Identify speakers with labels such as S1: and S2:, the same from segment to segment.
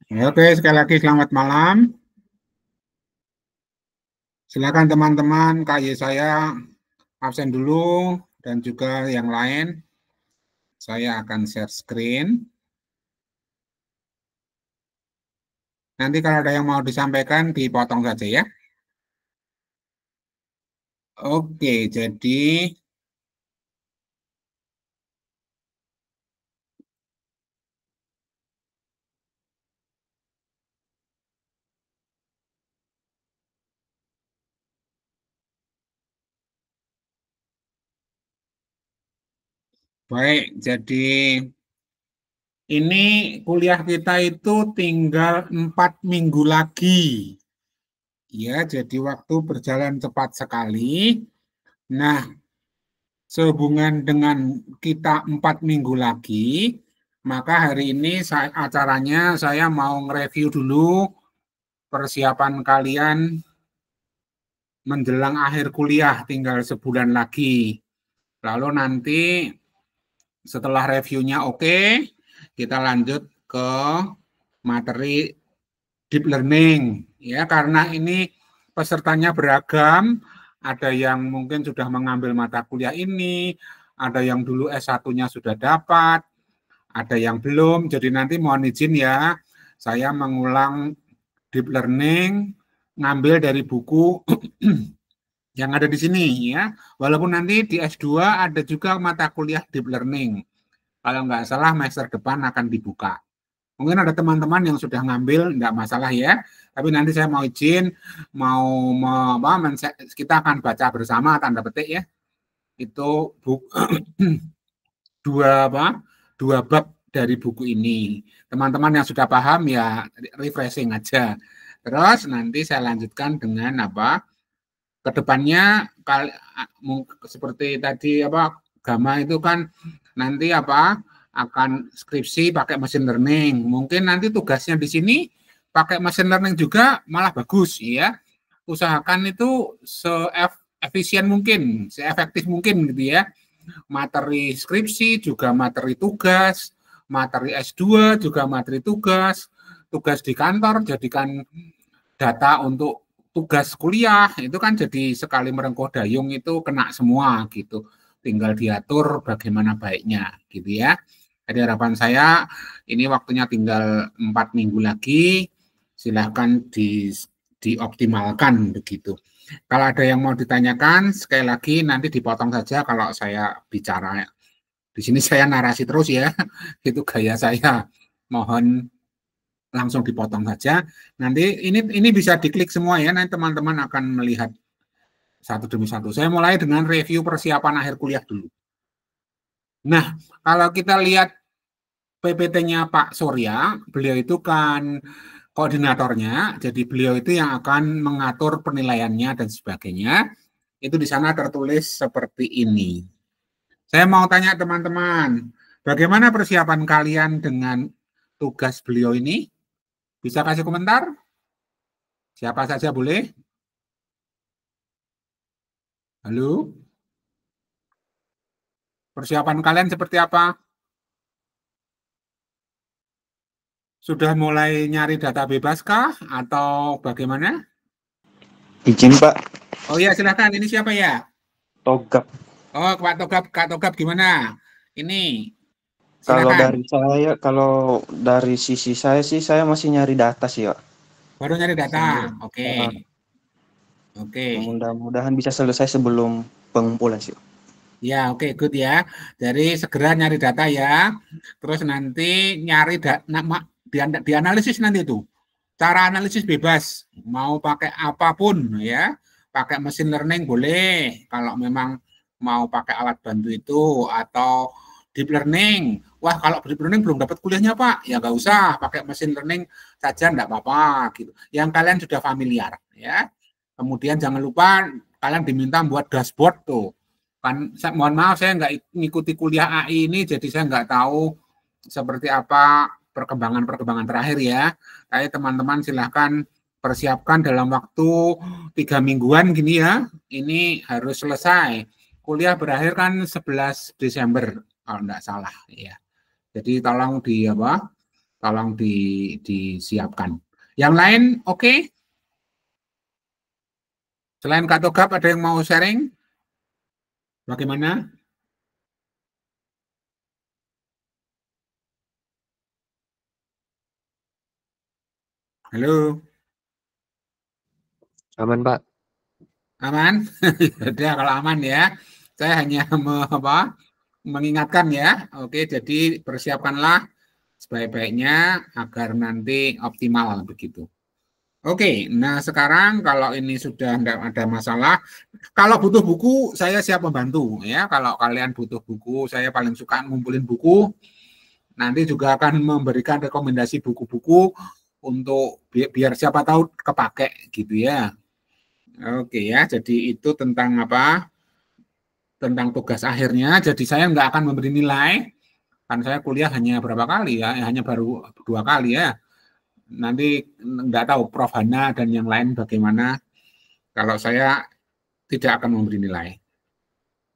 S1: Oke, sekali lagi selamat malam. Silakan teman-teman, KY saya absen dulu dan juga yang lain. Saya akan share screen. Nanti kalau ada yang mau disampaikan, dipotong saja ya. Oke, jadi baik, jadi ini kuliah kita itu tinggal 4 minggu lagi. Ya, jadi waktu berjalan cepat sekali. Nah, sehubungan dengan kita 4 minggu lagi, maka hari ini acaranya saya mau nge-review dulu persiapan kalian menjelang akhir kuliah, tinggal sebulan lagi. Lalu nanti setelah reviewnya oke, kita lanjut ke materi deep learning. Ya, karena ini pesertanya beragam, ada yang mungkin sudah mengambil mata kuliah ini, ada yang dulu S1-nya sudah dapat, ada yang belum. Jadi nanti mohon izin ya, saya mengulang deep learning, ngambil dari buku yang ada di sini ya. Walaupun nanti di S2 ada juga mata kuliah deep learning. Kalau nggak salah semester depan akan dibuka. Mungkin ada teman-teman yang sudah ngambil, nggak masalah ya. Tapi nanti saya mau izin, kita akan baca bersama tanda petik ya. Itu dua dua bab dari buku ini. Teman-teman yang sudah paham ya refreshing aja. Terus nanti saya lanjutkan dengan kedepannya seperti tadi gamma itu kan nanti akan skripsi pakai machine learning. Mungkin nanti tugasnya di sini pakai machine learning juga malah bagus ya. Usahakan itu se-efisien mungkin, se-efektif mungkin gitu ya. Materi skripsi juga materi tugas, materi S2 juga materi tugas, tugas di kantor jadikan data untuk tugas kuliah, itu kan jadi sekali merengkuh dayung itu kena semua gitu. Tinggal diatur bagaimana baiknya gitu ya. Jadi harapan saya ini waktunya tinggal 4 minggu lagi, silahkan dioptimalkan begitu. Kalau ada yang mau ditanyakan, sekali lagi nanti dipotong saja kalau saya bicara. Di sini saya narasi terus ya, itu gaya saya. Mohon langsung dipotong saja. Nanti ini bisa diklik semua ya, nanti teman-teman akan melihat satu demi satu. Saya mulai dengan review persiapan akhir kuliah dulu. Nah, kalau kita lihat PPT-nya Pak Surya, beliau itu kan koordinatornya, jadi beliau itu yang akan mengatur penilaiannya dan sebagainya. Itu di sana tertulis seperti ini. Saya mau tanya teman-teman, bagaimana persiapan kalian dengan tugas beliau ini? Bisa kasih komentar? Siapa saja boleh? Halo? Persiapan kalian seperti apa? Sudah mulai nyari data bebas kah? Atau bagaimana?
S2: Izin Pak.
S1: Oh iya silahkan, ini siapa ya?
S2: Togap.
S1: Oh Pak Togap, Kak Togap gimana? Ini
S2: Kalau
S1: silakan.
S2: dari sisi saya sih saya masih nyari data sih Pak.
S1: Baru nyari data.
S2: Sambil
S1: Oke. Oke.
S2: mudah-mudahan bisa selesai sebelum pengumpulan sih Pak.
S1: Ya, oke, good ya. Jadi segera nyari data ya. Terus nanti nyari dianalisis nanti itu. Cara analisis bebas, mau pakai apapun ya. Pakai mesin learning boleh kalau memang mau pakai alat bantu itu atau deep learning. Wah, kalau deep learning belum dapat kuliahnya, Pak. Ya nggak usah, pakai mesin learning saja enggak apa-apa gitu. Yang kalian sudah familiar ya. Kemudian jangan lupa kalian diminta buat dashboard tuh. Kan mohon maaf saya nggak ngikuti kuliah AI ini, jadi saya nggak tahu seperti apa perkembangan terakhir ya. Tapi teman-teman silahkan persiapkan dalam waktu 3 mingguan gini ya. Ini harus selesai. Kuliah berakhir kan 11 Desember kalau nggak salah ya. Jadi tolong tolong disiapkan. Yang lain oke? Selain Kak Togap ada yang mau sharing? Bagaimana? Halo,
S2: Aman, Pak.
S1: aman? Sudah kalau aman ya. Saya hanya mengingatkan ya. Oke, jadi persiapkanlah sebaik-baiknya agar nanti optimal begitu. Oke, nah sekarang kalau ini sudah tidak ada masalah, kalau butuh buku saya siap membantu ya. Kalau kalian butuh buku, saya paling suka ngumpulin buku. Nanti juga akan memberikan rekomendasi buku-buku untuk biar siapa tahu kepake gitu ya. Oke ya, jadi itu tentang apa? Tentang tugas akhirnya. Jadi saya nggak akan memberi nilai, kan saya kuliah hanya berapa kali ya, hanya baru 2 kali ya. Nanti nggak tahu Prof. Hana dan yang lain bagaimana. Kalau saya tidak akan memberi nilai.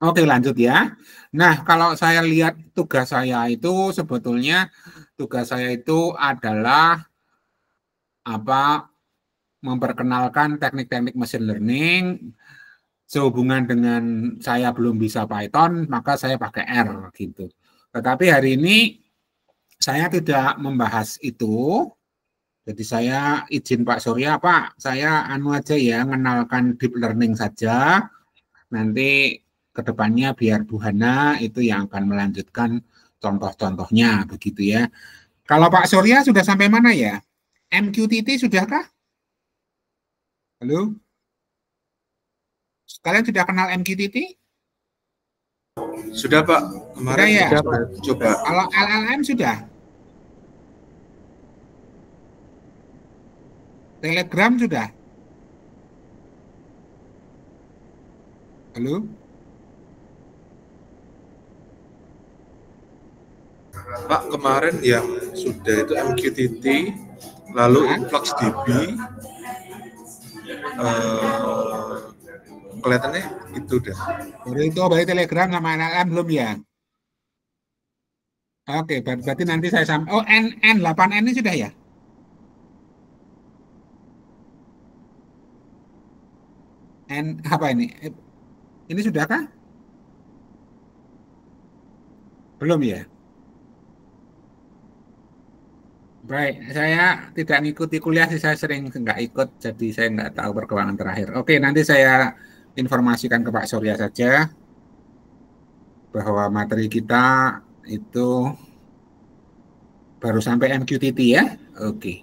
S1: Oke, lanjut ya. Nah, kalau saya lihat tugas saya itu sebetulnya tugas saya itu adalah apa memperkenalkan teknik-teknik machine learning sehubungan dengan saya belum bisa Python, maka saya pakai R gitu. Tetapi hari ini saya tidak membahas itu. Jadi saya izin Pak Surya, Pak, saya anu aja ya, mengenalkan deep learning saja. Nanti ke depannya biar Bu Hana itu yang akan melanjutkan contoh-contohnya begitu ya. Kalau Pak Surya sudah sampai mana ya? MQTT sudahkah? Halo? Kalian sudah kenal MQTT?
S3: Sudah Pak, kemarin
S1: Sudah ya?
S3: coba.
S1: Kalau LLM sudah? Telegram sudah? Halo?
S3: Pak, kemarin yang sudah itu MQTT, lalu InfluxDB, kelihatannya itu dah.
S1: Baru itu berarti Telegram sama LLM belum ya? Oke, berarti nanti saya sampai. Oh, N8N ini sudah ya? N apa ini? Ini sudahkah? Belum ya? Baik, saya tidak ngikuti kuliah sih, saya sering nggak ikut, jadi saya nggak tahu perkembangan terakhir. Oke, nanti saya informasikan ke Pak Surya saja bahwa materi kita itu baru sampai MQTT ya. Oke.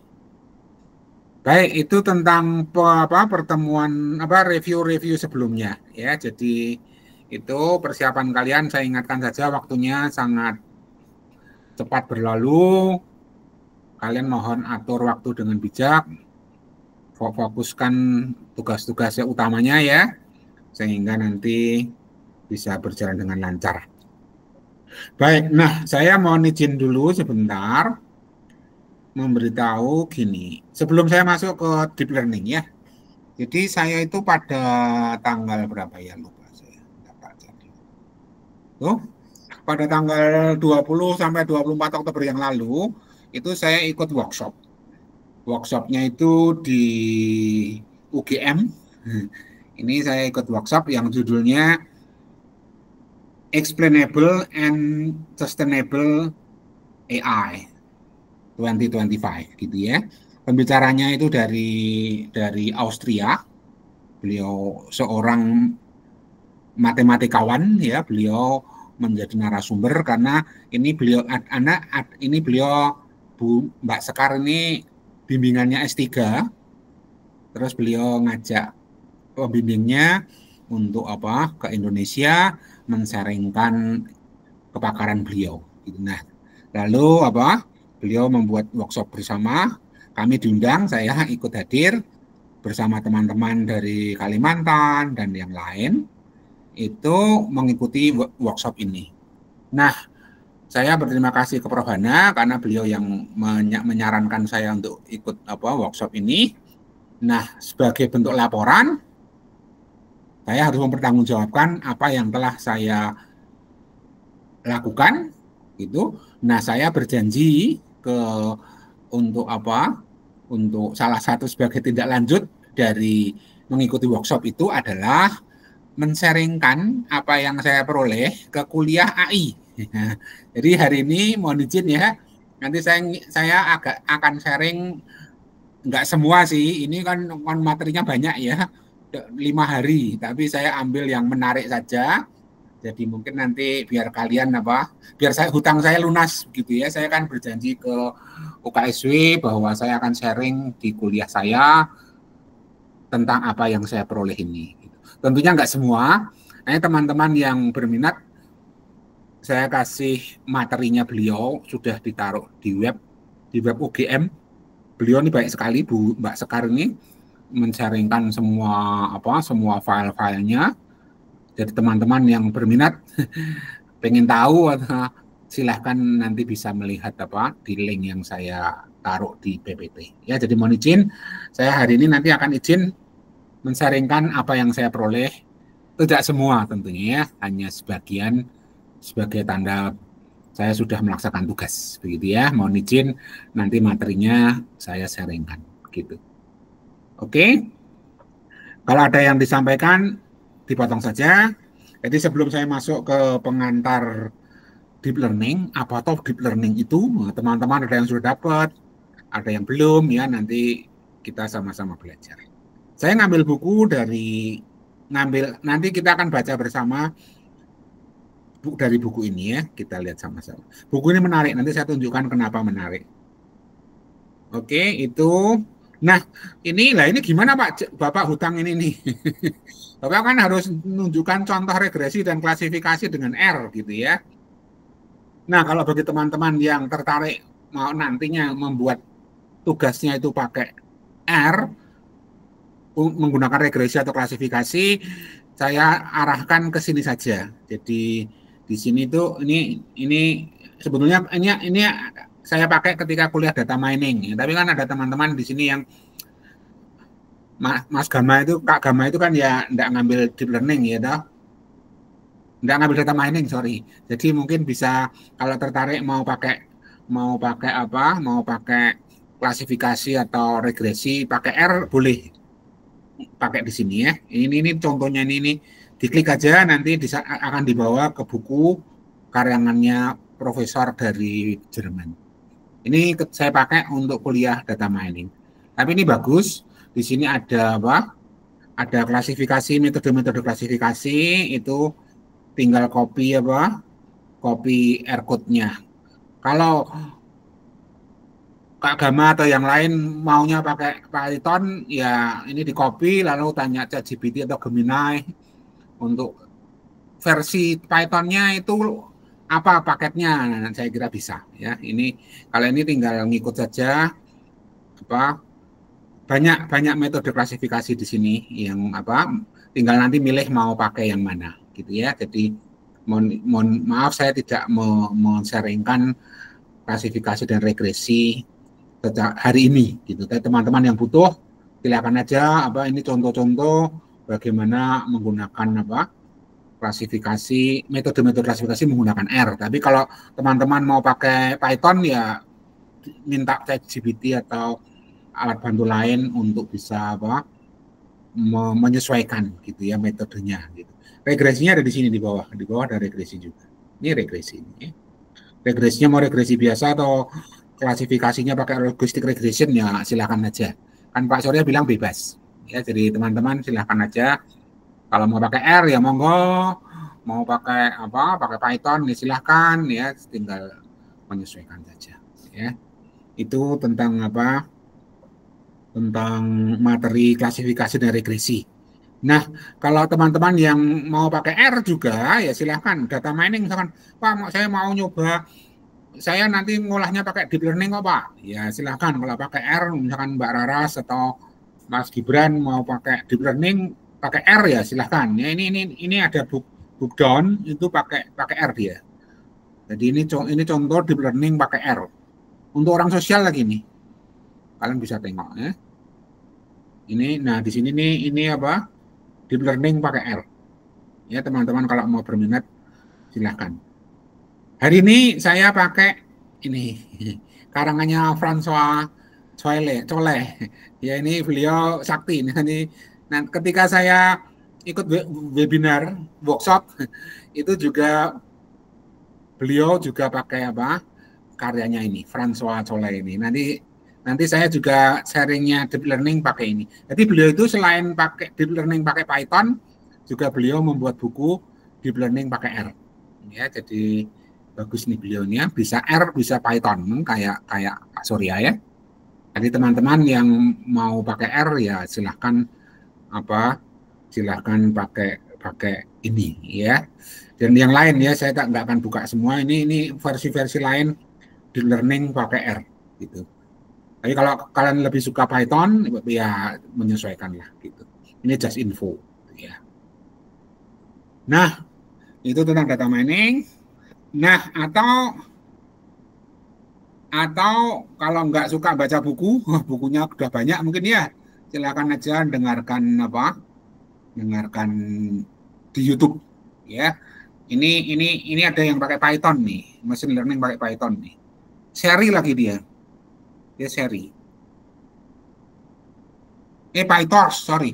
S1: Baik, itu tentang pertemuan review-review sebelumnya ya. Jadi itu persiapan kalian saya ingatkan saja waktunya sangat cepat berlalu. Kalian mohon atur waktu dengan bijak. Fokuskan tugas-tugasnya utamanya ya, sehingga nanti bisa berjalan dengan lancar. Baik, nah saya mohon izin dulu sebentar memberitahu gini. Sebelum saya masuk ke deep learning ya. Jadi saya itu pada tanggal berapa ya, lupa saya. Tuh, pada tanggal 20 sampai 24 Oktober yang lalu itu saya ikut workshop. Workshopnya itu di UGM. Ini saya ikut workshop yang judulnya Explainable and Sustainable AI 2025 gitu ya. Pembicaranya itu dari Austria. Beliau seorang matematikawan ya, beliau menjadi narasumber karena ini beliau Bu Mbak Sekar ini bimbingannya S3. Terus beliau ngajak pembimbingnya untuk ke Indonesia mensaringkan kepakaran beliau. Nah, lalu beliau membuat workshop bersama, kami diundang, saya ikut hadir bersama teman-teman dari Kalimantan dan yang lain itu mengikuti workshop ini. Nah, saya berterima kasih ke Prof. Hana karena beliau yang menyarankan saya untuk ikut workshop ini. Nah, sebagai bentuk laporan, saya harus mempertanggungjawabkan apa yang telah saya lakukan, gitu. Nah, saya berjanji ke untuk apa? Untuk salah satu sebagai tindak lanjut dari mengikuti workshop itu adalah men-sharingkan apa yang saya peroleh ke kuliah AI. Jadi hari ini mohon izin ya, nanti saya akan sharing, nggak semua sih, ini kan materinya banyak ya, 5 hari, tapi saya ambil yang menarik saja. Jadi mungkin nanti biar kalian biar hutang saya lunas gitu ya. Saya kan berjanji ke UKSW bahwa saya akan sharing di kuliah saya tentang apa yang saya peroleh ini. Tentunya nggak semua. Nah, teman-teman yang berminat, saya kasih materinya beliau sudah ditaruh di web UGM. Beliau ini baik sekali, Mbak Sekar ini men-sharingkan semua file-filenya. Jadi teman-teman yang berminat pengen tahu, silahkan nanti bisa melihat di link yang saya taruh di PPT. Ya, jadi mohon izin, saya hari ini nanti akan izin men-sharingkan apa yang saya peroleh, tidak semua tentunya ya, hanya sebagian sebagai tanda saya sudah melaksanakan tugas, begitu ya. Mohon izin nanti materinya saya sharingkan, gitu. Oke, kalau ada yang disampaikan dipotong saja. Jadi sebelum saya masuk ke pengantar deep learning, apa toh deep learning itu, teman-teman ada yang sudah dapat, ada yang belum ya, nanti kita sama-sama belajar. Saya ngambil buku nanti kita akan baca bersama dari buku ini ya, kita lihat sama-sama. Buku ini menarik, nanti saya tunjukkan kenapa menarik. Oke, itu. Nah, ini gimana Pak, Bapak hutang ini nih? Bapak kan harus menunjukkan contoh regresi dan klasifikasi dengan R gitu ya. Nah, kalau bagi teman-teman yang tertarik mau nantinya membuat tugasnya itu pakai R, menggunakan regresi atau klasifikasi, saya arahkan ke sini saja. Jadi di sini tuh ini sebetulnya ini saya pakai ketika kuliah data mining. Tapi kan ada teman-teman di sini yang Mas Gama itu, Kak Gama itu kan ya enggak ngambil deep learning ya toh. Enggak ngambil data mining, sorry. Jadi mungkin bisa kalau tertarik mau pakai klasifikasi atau regresi pakai R boleh pakai di sini ya. Ini contohnya ini diklik aja nanti akan dibawa ke buku karyangannya profesor dari Jerman. Ini saya pakai untuk kuliah data mining. Tapi ini bagus. Di sini ada Ada klasifikasi, metode-metode klasifikasi, itu tinggal copy copy R code-nya. Kalau Kak Gama atau yang lain maunya pakai Python, ya ini di copy lalu tanya ChatGPT atau Gemini untuk versi Python-nya itu apa paketnya, nah, saya kira bisa ya. Kalau ini tinggal ngikut saja banyak metode klasifikasi di sini yang tinggal nanti milih mau pakai yang mana gitu ya. Jadi mohon maaf saya tidak men-sharingkan klasifikasi dan regresi hari ini gitu. Tapi teman-teman yang butuh silakan aja ini contoh-contoh bagaimana menggunakan klasifikasi, metode-metode klasifikasi menggunakan R. Tapi kalau teman-teman mau pakai Python ya minta ChatGPT atau alat bantu lain untuk bisa menyesuaikan gitu ya metodenya gitu. Regresinya ada di sini di bawah ada regresi juga. Ini regresi ini. Regresinya mau regresi biasa atau klasifikasinya pakai logistic regression ya silakan aja. Kan Pak Surya bilang bebas. Ya, jadi teman-teman silakan aja. Kalau mau pakai R ya monggo, mau pakai pakai Python ya silahkan ya, tinggal menyesuaikan saja ya. Itu tentang tentang materi klasifikasi dan regresi. Nah, kalau teman-teman yang mau pakai R juga ya silahkan. Data mining misalkan, Pak saya mau nyoba, saya nanti ngolahnya pakai deep learning kok Pak. Ya silahkan, kalau pakai R misalkan Mbak Raras atau Mas Gibran mau pakai deep learning pakai R ya silahkan. Ya ini ada book down itu pakai R dia. Jadi ini contoh deep learning pakai R. Untuk orang sosial lagi nih. Kalian bisa tengok ya. Nah di sini nih ini deep learning pakai R. Ya teman-teman kalau mau berminat silahkan. Hari ini saya pakai ini karangannya François Collet. Ya ini beliau sakti. Nah, ketika saya ikut webinar workshop itu juga beliau juga pakai apa karyanya ini François Collet ini. Nanti saya juga sharingnya deep learning pakai ini. Jadi beliau itu selain pakai deep learning pakai Python, juga beliau membuat buku deep learning pakai R. Ya, jadi bagus nih beliaunya, bisa R, bisa Python, kayak Pak Surya ya. Jadi teman-teman yang mau pakai R ya silahkan pakai ini ya. Dan yang lain ya saya nggak akan buka semua. Ini versi-versi lain deep learning pakai R gitu. Tapi kalau kalian lebih suka Python, ya menyesuaikan lah gitu. Ini just info, ya. Nah, itu tentang data mining. Nah, atau kalau nggak suka baca buku, bukunya udah banyak mungkin ya, silakan aja dengarkan di YouTube, ya. Ini ada yang pakai Python nih, machine learning pakai Python nih. Seri lagi dia. Dia seri. PyTorch, sorry.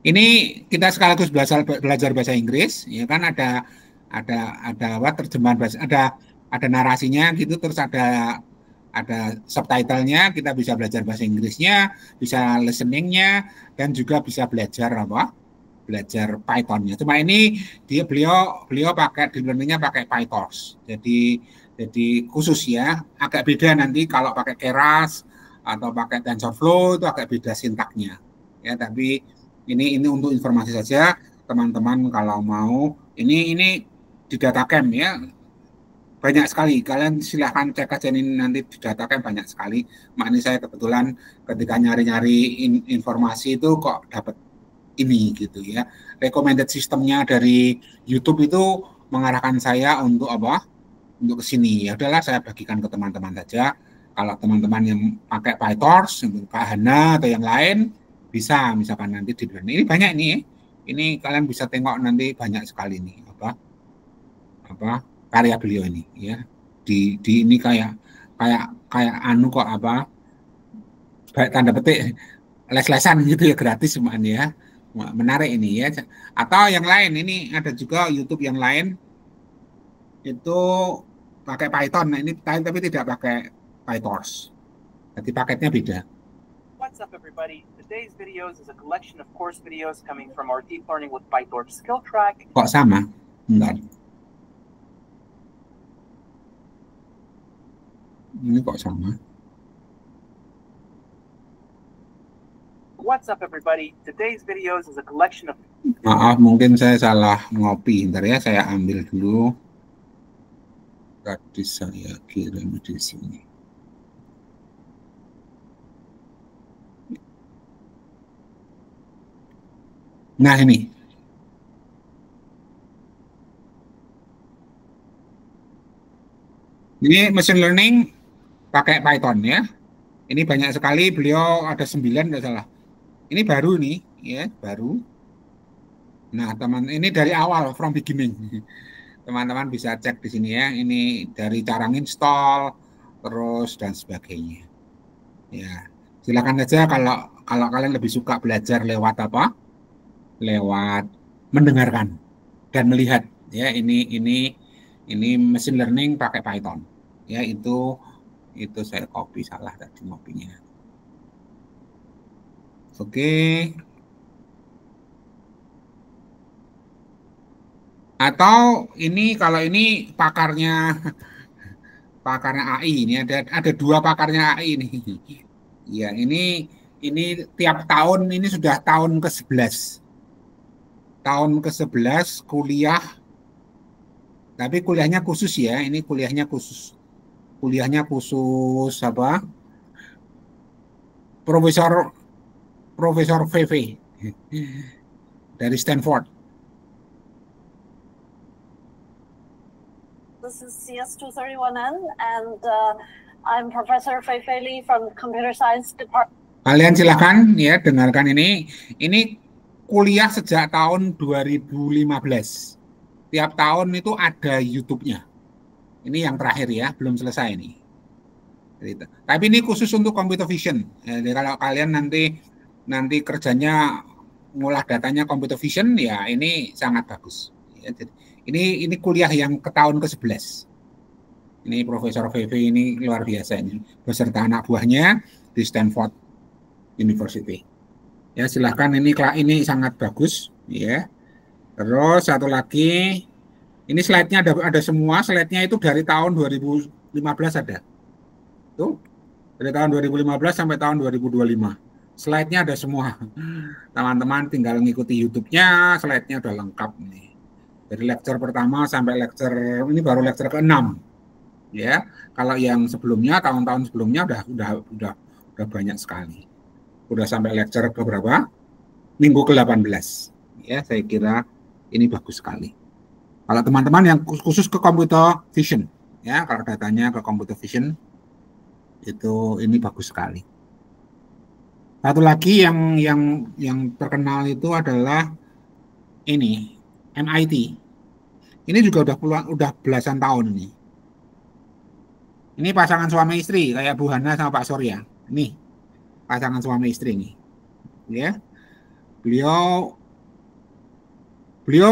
S1: Ini kita sekaligus belajar bahasa Inggris, ya kan ada terjemahan bahasa, ada narasinya gitu, terus ada subtitlenya, kita bisa belajar bahasa Inggrisnya, bisa listeningnya, dan juga bisa belajar Pythonnya. Cuma ini beliau pakai deep learningnya pakai PyTorch. Jadi khusus ya, agak beda nanti kalau pakai Keras atau pakai TensorFlow itu agak beda sintaknya. Ya, tapi ini untuk informasi saja teman-teman kalau mau. Ini di DataCamp ya. Banyak sekali. Kalian silahkan cek aja ini nanti di DataCamp banyak sekali. Makanya saya kebetulan ketika nyari-nyari informasi itu kok dapat ini gitu ya. Recommended sistemnya dari YouTube itu mengarahkan saya untuk apa? Untuk ke sini. Ya udahlah saya bagikan ke teman-teman saja. Kalau teman-teman yang pakai PyTorch, Kak Hana atau yang lain bisa misalkan nanti di ini banyak nih. Ini kalian bisa tengok nanti banyak sekali nih apa karya beliau ini ya. Di ini kayak anu kok apa? Baik tanda petik les-lesan gitu ya, gratis cuman ya. Menarik ini ya. Atau yang lain ini ada juga YouTube yang lain itu pakai Python. Nah, ini tapi tidak pakai PyTorch. Jadi paketnya beda.
S4: What's up everybody? Today's videos is a collection of course videos coming from our deep learning with PyTorch skill track.
S1: Kok sama? Enggak. Ini kok sama?
S4: What's up everybody? Today's videos is a collection of
S1: Maaf, mungkin saya salah ngopi. Bentar ya, saya ambil dulu. Tadi saya kirim di sini. Nah ini. Ini machine learning pakai Python ya. Ini banyak sekali, beliau ada 9 nggak salah. Ini baru nih, ya baru. Nah teman, ini dari awal from beginning. Teman-teman bisa cek di sini ya. Ini dari cara install, terus dan sebagainya. Ya, silakan aja kalau kalian lebih suka belajar lewat apa? Lewat mendengarkan dan melihat. Ya, ini machine learning pakai Python. Ya, itu saya copy salah tadi ngopinya. Oke. Atau ini kalau ini pakarnya AI ini ada 2 pakarnya AI ini. Ya, ini tiap tahun ini sudah tahun ke-11. Tahun ke-11 kuliah. Tapi kuliahnya khusus ya, ini kuliahnya khusus. Kuliahnya khusus apa? Profesor VV dari Stanford.
S5: This is CS231N and I'm Professor Fei Fei Li from Computer Science Department.
S1: Kalian silakan ya dengarkan ini. Ini kuliah sejak tahun 2015. Tiap tahun itu ada YouTube-nya. Ini yang terakhir ya, belum selesai ini. Gitu. Tapi ini khusus untuk computer vision. Jadi kalau kalian nanti kerjanya ngolah datanya computer vision, ya ini sangat bagus. Ya, jadi ini kuliah yang ke tahun ke-11. Ini Profesor VV ini luar biasa ini, beserta anak buahnya di Stanford University. Ya silahkan, ini sangat bagus ya. Terus satu lagi, ini slide-nya ada semua, slide-nya itu dari tahun 2015 ada. Tuh, dari tahun 2015 sampai tahun 2025. Slide-nya ada semua. Teman-teman tinggal ngikuti YouTube-nya, slide-nya udah lengkap nih. Dari lecture pertama sampai lecture ini baru lecture ke-6. Ya, kalau yang sebelumnya tahun-tahun sebelumnya udah banyak sekali. Udah sampai lecture ke berapa? Minggu ke-18. Ya, saya kira ini bagus sekali. Kalau teman-teman yang khusus ke computer vision, ya, kalau datanya ke computer vision itu ini bagus sekali. Satu lagi yang terkenal itu adalah ini MIT. Ini juga udah belasan tahun ini. Ini pasangan suami istri kayak Bu Hana sama Pak Surya. Nih pasangan suami istri nih, ya. Beliau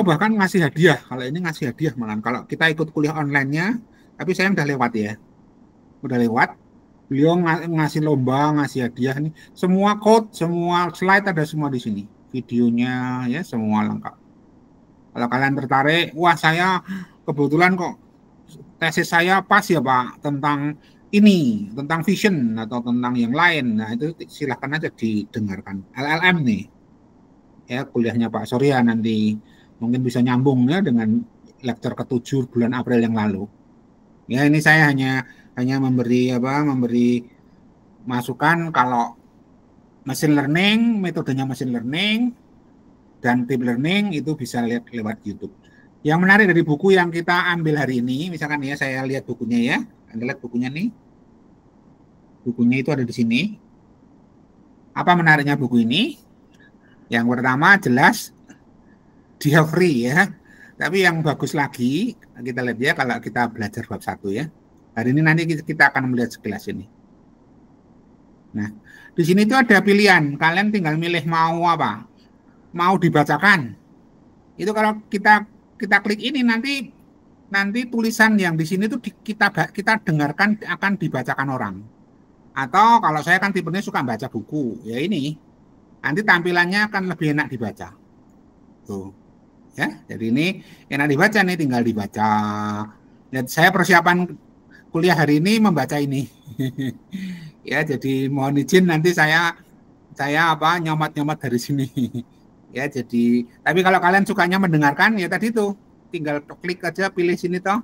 S1: bahkan ngasih hadiah. Kalau ini ngasih hadiah malah. Kalau kita ikut kuliah online-nya, tapi saya udah lewat ya. Udah lewat. Beliau ngasih lomba, ngasih hadiah nih. Semua code, semua slide ada semua di sini. Videonya ya semua lengkap. Kalau kalian tertarik, wah saya kebetulan kok tesis saya pas ya Pak tentang ini, tentang vision atau tentang yang lain. Nah, itu silahkan aja didengarkan. LLM nih. Ya, kuliahnya Pak Surya nanti mungkin bisa nyambung ya dengan lecture ke-7 bulan April yang lalu. Ya, ini saya hanya memberi masukan kalau machine learning, metodenya machine learning dan deep learning itu bisa lihat lewat YouTube. Yang menarik dari buku yang kita ambil hari ini, misalkan ya saya lihat bukunya ya. Anda lihat bukunya nih. Bukunya itu ada di sini. Apa menariknya buku ini? Yang pertama jelas dia free ya. Tapi yang bagus lagi, kita lihat ya kalau kita belajar bab 1 ya. Hari ini nanti kita akan melihat sekilas ini. Nah, di sini itu ada pilihan. Kalian tinggal milih mau apa? Mau dibacakan. Itu kalau kita klik ini nanti tulisan yang di sini tuh kita dengarkan akan dibacakan orang. Atau kalau saya kan tipenya suka baca buku, ya ini. Nanti tampilannya akan lebih enak dibaca. Tuh. Ya, jadi ini enak dibaca nih, tinggal dibaca. Dan saya persiapan kuliah hari ini membaca ini. Ya, jadi mohon izin nanti saya nyomat-nyomat dari sini. Ya, jadi tapi kalau kalian sukanya mendengarkan ya tadi tuh tinggal klik aja pilih sini toh.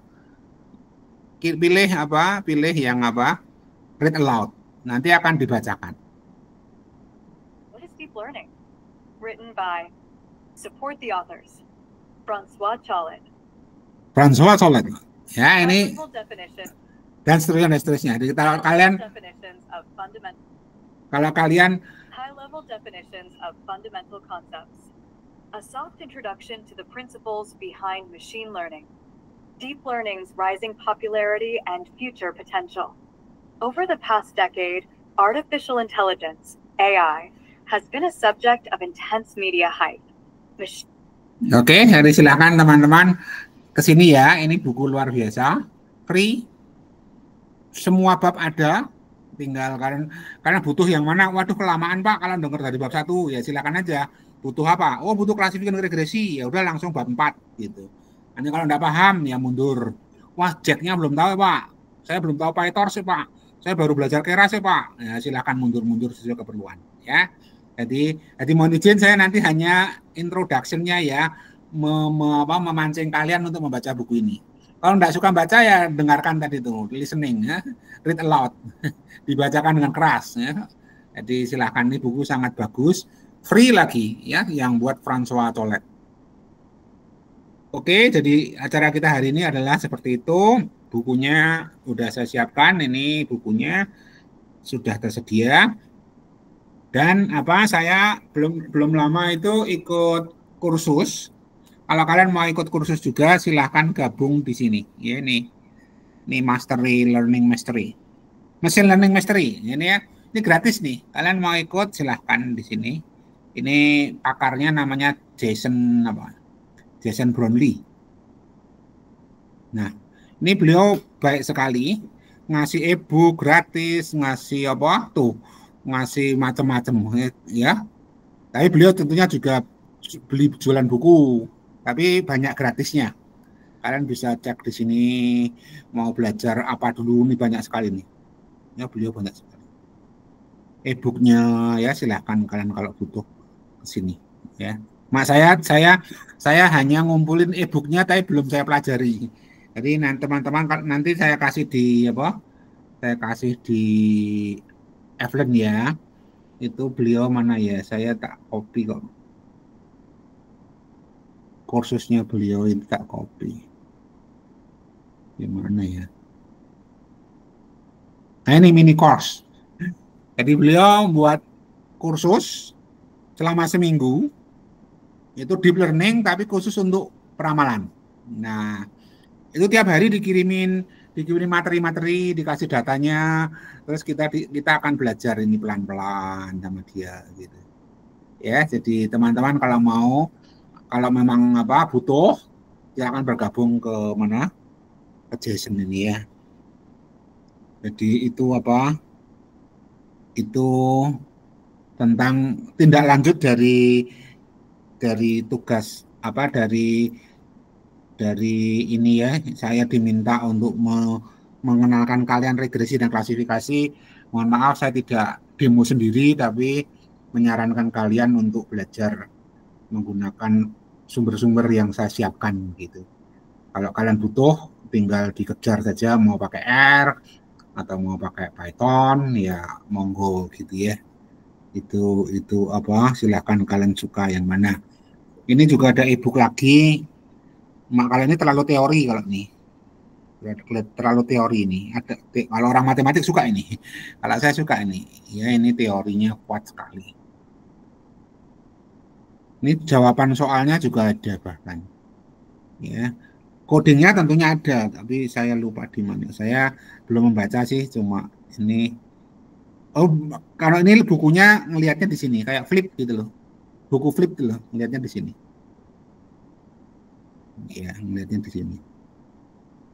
S1: Pilih yang read aloud. Nanti akan dibacakan.
S6: What is deep learning? Written by support the authors. François Chollet.
S1: Ya, ini dan seterusnya. Jadi kalau kalian
S6: high level definitions of fundamental concepts. A soft introduction to the principles behind machine learning. Deep learning's rising popularity and future potential. Over the past decade, artificial intelligence, AI, has been a subject of intense media hype.
S1: Oke, jadi silakan teman-teman ke sini ya. Ini buku luar biasa, free. Semua bab ada. Tinggal karena butuh yang mana? Waduh kelamaan Pak kalau dengar dari bab 1 ya silakan aja. Butuh apa? Oh butuh klasifikasi regresi. Ya udah langsung bab 4 gitu. Nanti kalau enggak paham ya mundur. Wah, Jack-nya belum tahu Pak. Saya belum tahu PyTorch Pak. Saya baru belajar Keras Pak. Ya silakan mundur-mundur sesuai keperluan ya. Jadi mohon izin saya nanti hanya introduction-nya ya memancing kalian untuk membaca buku ini. Kalau enggak suka baca ya dengarkan tadi itu, listening ya. Read aloud. Dibacakan dengan keras ya. Jadi silakan, ini buku sangat bagus, free lagi ya yang buat François Chollet. Oke, jadi acara kita hari ini adalah seperti itu. Bukunya udah saya siapkan, ini bukunya sudah tersedia. Dan saya belum lama itu ikut kursus. Kalau kalian mau ikut kursus juga silahkan gabung di sini. Ya ini Ini learning mastery. Machine learning mastery. Ini ya, ini gratis nih. Kalian mau ikut silahkan di sini. Ini pakarnya namanya Jason Brownlee. Nah, ini beliau baik sekali, ngasih e-book gratis, ngasih apa tuh, ngasih macam-macam ya. Tapi beliau tentunya juga beli jualan buku, tapi banyak gratisnya. Kalian bisa cek di sini mau belajar apa dulu, ini banyak sekali nih. Ya beliau banyak sekali. E-booknya ya silahkan kalian kalau butuh ke sini ya. Mak saya hanya ngumpulin e-booknya tapi belum saya pelajari. Jadi nanti teman-teman nanti saya kasih di apa? Saya kasih di Evelyn ya. Itu beliau mana ya? Saya tak copy kok. Kursusnya beliau itu tak copy. Gimana ya? Nah ini mini course. Jadi beliau buat kursus selama seminggu. Itu deep learning tapi khusus untuk peramalan. Nah, itu tiap hari dikirimin materi-materi, dikasih datanya, terus kita akan belajar ini pelan-pelan sama dia gitu. Ya, jadi teman-teman kalau memang butuh, silakan bergabung ke mana? Ke Jason ini ya. Jadi itu Itu tentang tindak lanjut dari tugas dari ini ya, saya diminta untuk mengenalkan kalian regresi dan klasifikasi. Mohon maaf saya tidak demo sendiri, tapi menyarankan kalian untuk belajar menggunakan sumber-sumber yang saya siapkan gitu. Kalau kalian butuh, tinggal dikejar saja mau pakai R atau mau pakai Python ya monggo gitu ya. Itu silakan kalian suka yang mana. Ini juga ada e-book lagi. Kalian ini terlalu teori kalau nih. Terlalu teori ini. Kalau orang matematik suka ini. Kalau saya suka ini. Ya ini teorinya kuat sekali. Ini jawaban soalnya juga ada bahkan. Ya. Codingnya tentunya ada, tapi saya lupa di mana. Saya belum membaca sih, cuma ini. Oh, kalau ini bukunya ngelihatnya di sini, kayak flip gitu loh. Buku flip gitu loh, ngelihatnya di sini. Ya, ngelihatnya di sini.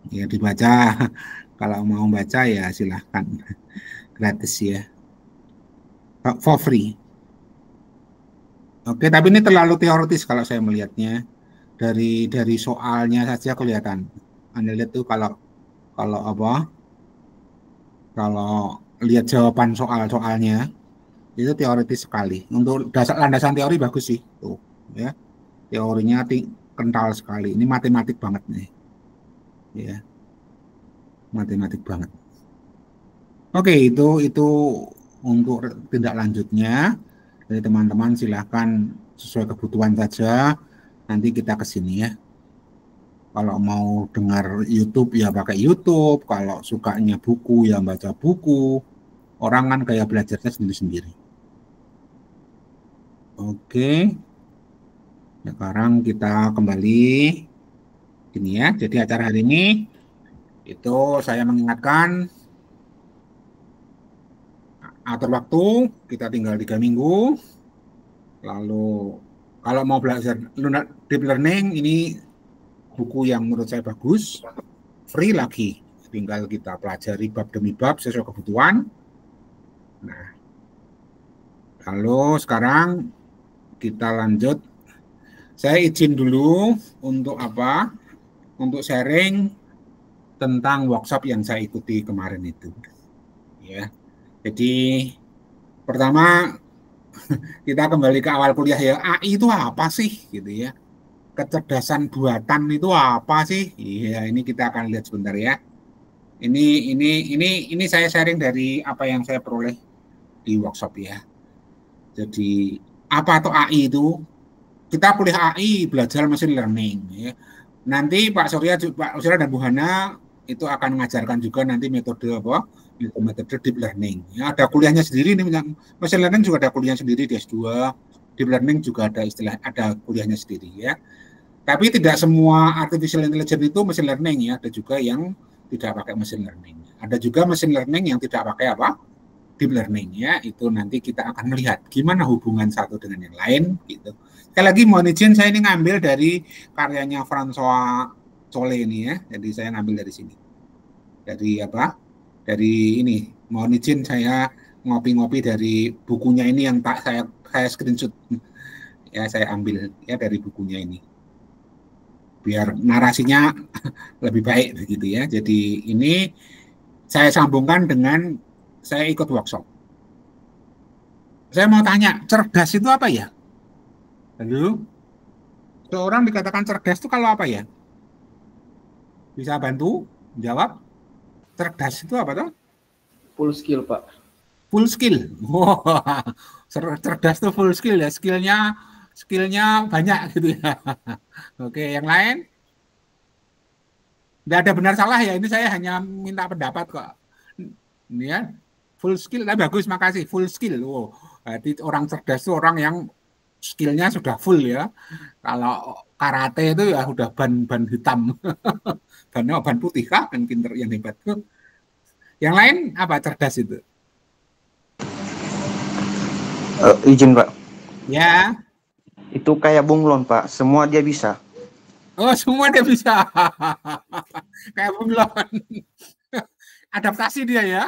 S1: Ya dibaca. Kalau mau baca ya silahkan. Gratis ya. For free. Oke, tapi ini terlalu teoritis kalau saya melihatnya. Dari soalnya saja kelihatan. Anda lihat tuh kalau lihat jawaban soalnya itu teoritis sekali. Untuk landasan teori bagus sih tuh ya. Teorinya kental sekali. Ini matematik banget nih. Ya. Matematik banget. Oke, itu untuk tindak lanjutnya. Jadi teman-teman silahkan sesuai kebutuhan saja. Nanti kita ke sini ya. Kalau mau dengar YouTube ya pakai YouTube. Kalau sukanya buku ya baca buku. Orang kan kayak belajarnya sendiri-sendiri. Oke. Sekarang kita kembali ini ya. Jadi acara hari ini itu saya mengingatkan atur waktu, kita tinggal 3 minggu. Lalu kalau mau belajar deep learning ini buku yang menurut saya bagus, free lagi. Tinggal kita pelajari bab demi bab sesuai kebutuhan. Nah, lalu sekarang kita lanjut. Saya izin dulu untuk untuk sharing tentang workshop yang saya ikuti kemarin itu. Ya. Jadi pertama kita kembali ke awal kuliah ya. AI itu apa sih gitu ya? Kecerdasan buatan itu apa sih? Iya, ini kita akan lihat sebentar ya. Ini saya sharing dari apa yang saya peroleh di workshop ya. Jadi apa itu AI itu? Kita kuliah AI belajar machine learning ya. Nanti Pak Surya dan Bu Hana itu akan mengajarkan juga nanti metode deep learning. Ya, ada kuliahnya sendiri nih, machine learning juga ada kuliah sendiri di S2, deep learning juga ada kuliahnya sendiri ya. Tapi tidak semua artificial intelligence itu machine learning ya, ada juga yang tidak pakai mesin learning. Ada juga mesin learning yang tidak pakai apa? Deep learning ya. Itu nanti kita akan melihat gimana hubungan satu dengan yang lain gitu. Sekali lagi mohon izin, saya ini ngambil dari karyanya François Cole ini ya. Jadi saya ngambil dari sini. Dari apa? Dari ini. Mohon izin saya ngopi-ngopi dari bukunya ini yang tak saya screenshot. Ya, saya ambil ya dari bukunya ini. Biar narasinya lebih baik begitu ya. Jadi ini saya sambungkan dengan saya ikut workshop. Saya mau tanya, cerdas itu apa ya? Halo? Seorang dikatakan cerdas itu kalau apa ya? Bisa bantu jawab? Cerdas itu apa tuh?
S2: Full skill, Pak.
S1: Full skill. Wah, cerdas itu full skill ya. Skillnya banyak gitu ya. Oke, yang lain? Tidak ada benar salah ya. Ini saya hanya minta pendapat kok. Ini ya, full skill. Nah, bagus, makasih. Full skill. Wow. Jadi orang cerdas itu orang yang skillnya sudah full ya. Kalau karate itu ya sudah ban hitam. Ban putih kah? Ban pinter yang hebat. Yang lain apa cerdas itu?
S2: Izin, Pak.
S1: Ya.
S2: Itu kayak bunglon, Pak. Semua dia bisa.
S1: Oh, semua dia bisa. Kayak bunglon. Adaptasi dia ya.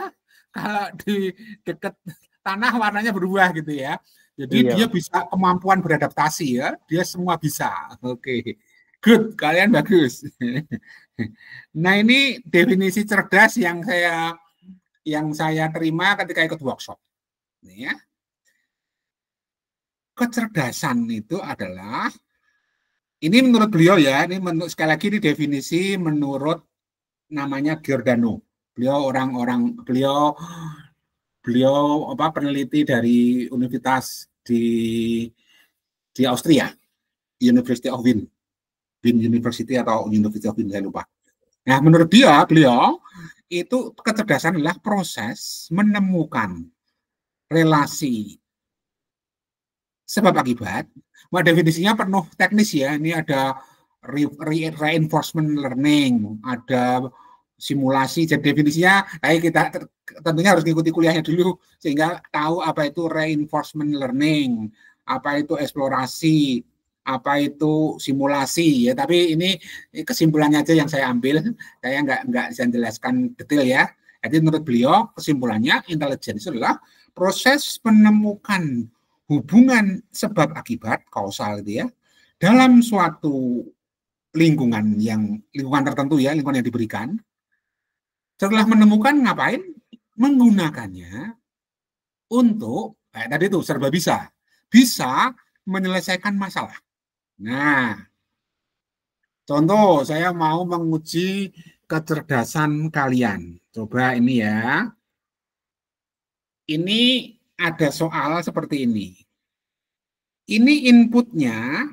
S1: Kalau di dekat tanah warnanya berubah gitu ya. Jadi
S2: Iya.
S1: dia bisa kemampuan beradaptasi ya. Dia semua bisa. Oke. Good, kalian bagus. Nah, ini definisi cerdas yang saya terima ketika ikut workshop. Ini ya. Kecerdasan itu adalah, ini menurut beliau ya, ini sekali lagi ini definisi menurut namanya Giordano. Beliau peneliti dari universitas di Austria, University of Wien University atau University of Wien, saya lupa. Nah, menurut beliau itu kecerdasan adalah proses menemukan relasi sebab akibat. Wah, definisinya penuh teknis ya. Ini ada reinforcement learning, ada simulasi. Jadi definisinya, kita tentunya harus mengikuti kuliahnya dulu sehingga tahu apa itu reinforcement learning, apa itu eksplorasi, apa itu simulasi ya. Tapi ini kesimpulannya aja yang saya ambil. Saya nggak bisa jelaskan detail ya. Jadi menurut beliau kesimpulannya intelligence adalah proses menemukan hubungan sebab akibat kausal itu ya dalam suatu lingkungan tertentu ya, lingkungan yang diberikan. Setelah menemukan ngapain? Menggunakannya untuk tadi itu serba bisa menyelesaikan masalah. Nah, contoh saya mau menguji kecerdasan kalian. Coba ini ya. Ini ada soal seperti ini. Ini inputnya,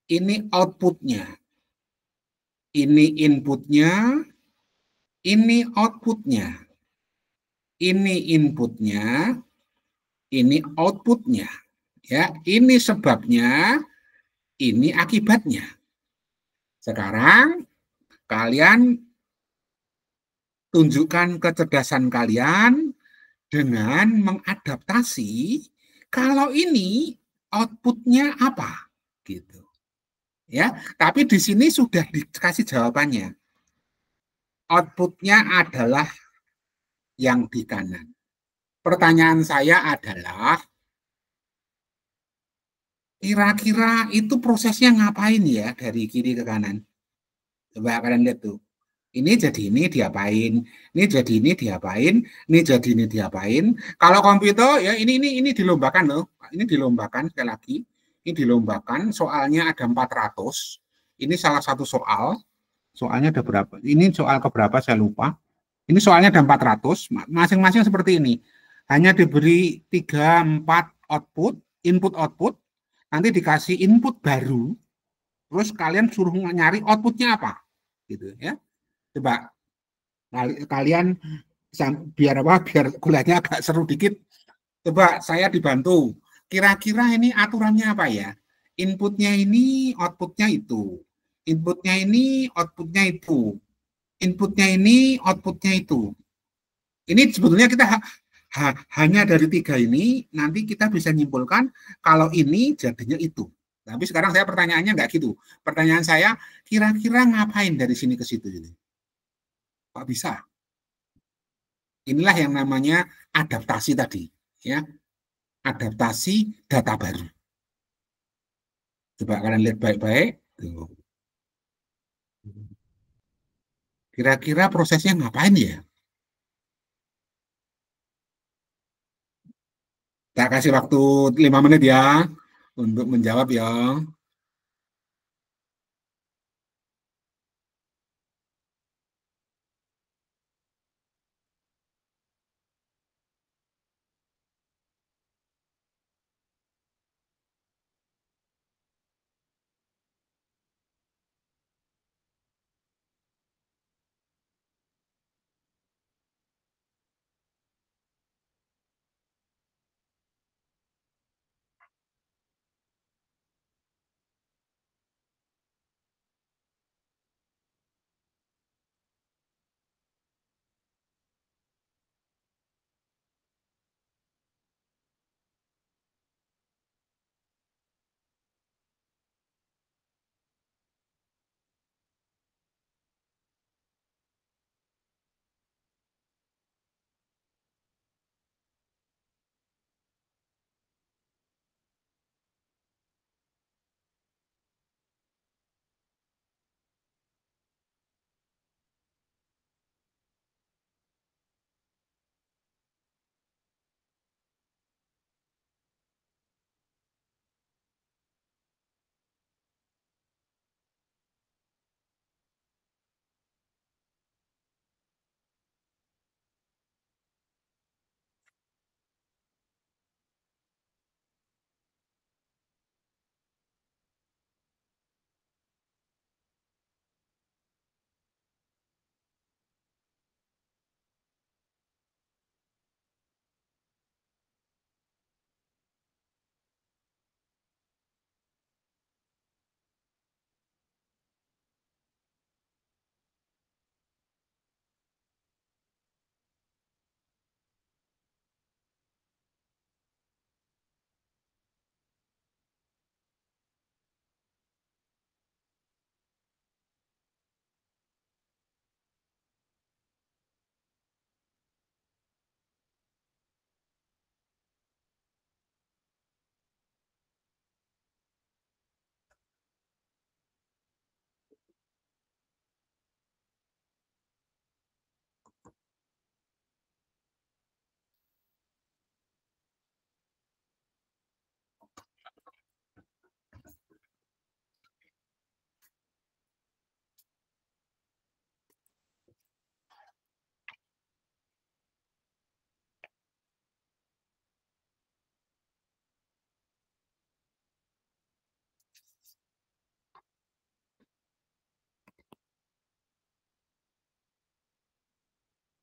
S1: ini outputnya. Ini inputnya, ini outputnya. Ini inputnya, ini outputnya. Ya, ini sebabnya, ini akibatnya. Sekarang kalian tunjukkan kecerdasan kalian dengan mengadaptasi kalau ini outputnya apa gitu ya. Tapi di sini sudah dikasih jawabannya, outputnya adalah yang di kanan. Pertanyaan saya adalah kira-kira itu prosesnya ngapain ya dari kiri ke kanan? Coba kalian lihat tuh. Ini jadi ini diapain, ini jadi ini diapain, ini jadi ini diapain. Kalau komputer ya ini dilombakan loh. Ini dilombakan sekali lagi. Ini dilombakan, soalnya ada 400. Ini salah satu soal. Soalnya ada berapa? Ini soal keberapa saya lupa. Ini soalnya ada 400, masing-masing seperti ini. Hanya diberi 3 4 output, input output. Nanti dikasih input baru. Terus kalian suruh nyari outputnya apa? Gitu ya. Coba kalian biar kuliahnya agak seru dikit. Coba saya dibantu. Kira-kira ini aturannya apa ya? Inputnya ini, outputnya itu. Inputnya ini, outputnya itu. inputnya ini, outputnya itu. Ini sebetulnya kita hanya dari 3 ini, nanti kita bisa nyimpulkan kalau ini jadinya itu. Tapi sekarang saya pertanyaannya nggak gitu. Pertanyaan saya, kira-kira ngapain dari sini ke situ? Kok bisa? Inilah yang namanya adaptasi tadi. Ya, adaptasi data baru. Coba kalian lihat baik-baik. Kira-kira prosesnya ngapain ya? Tak kasih waktu 5 menit ya untuk menjawab ya.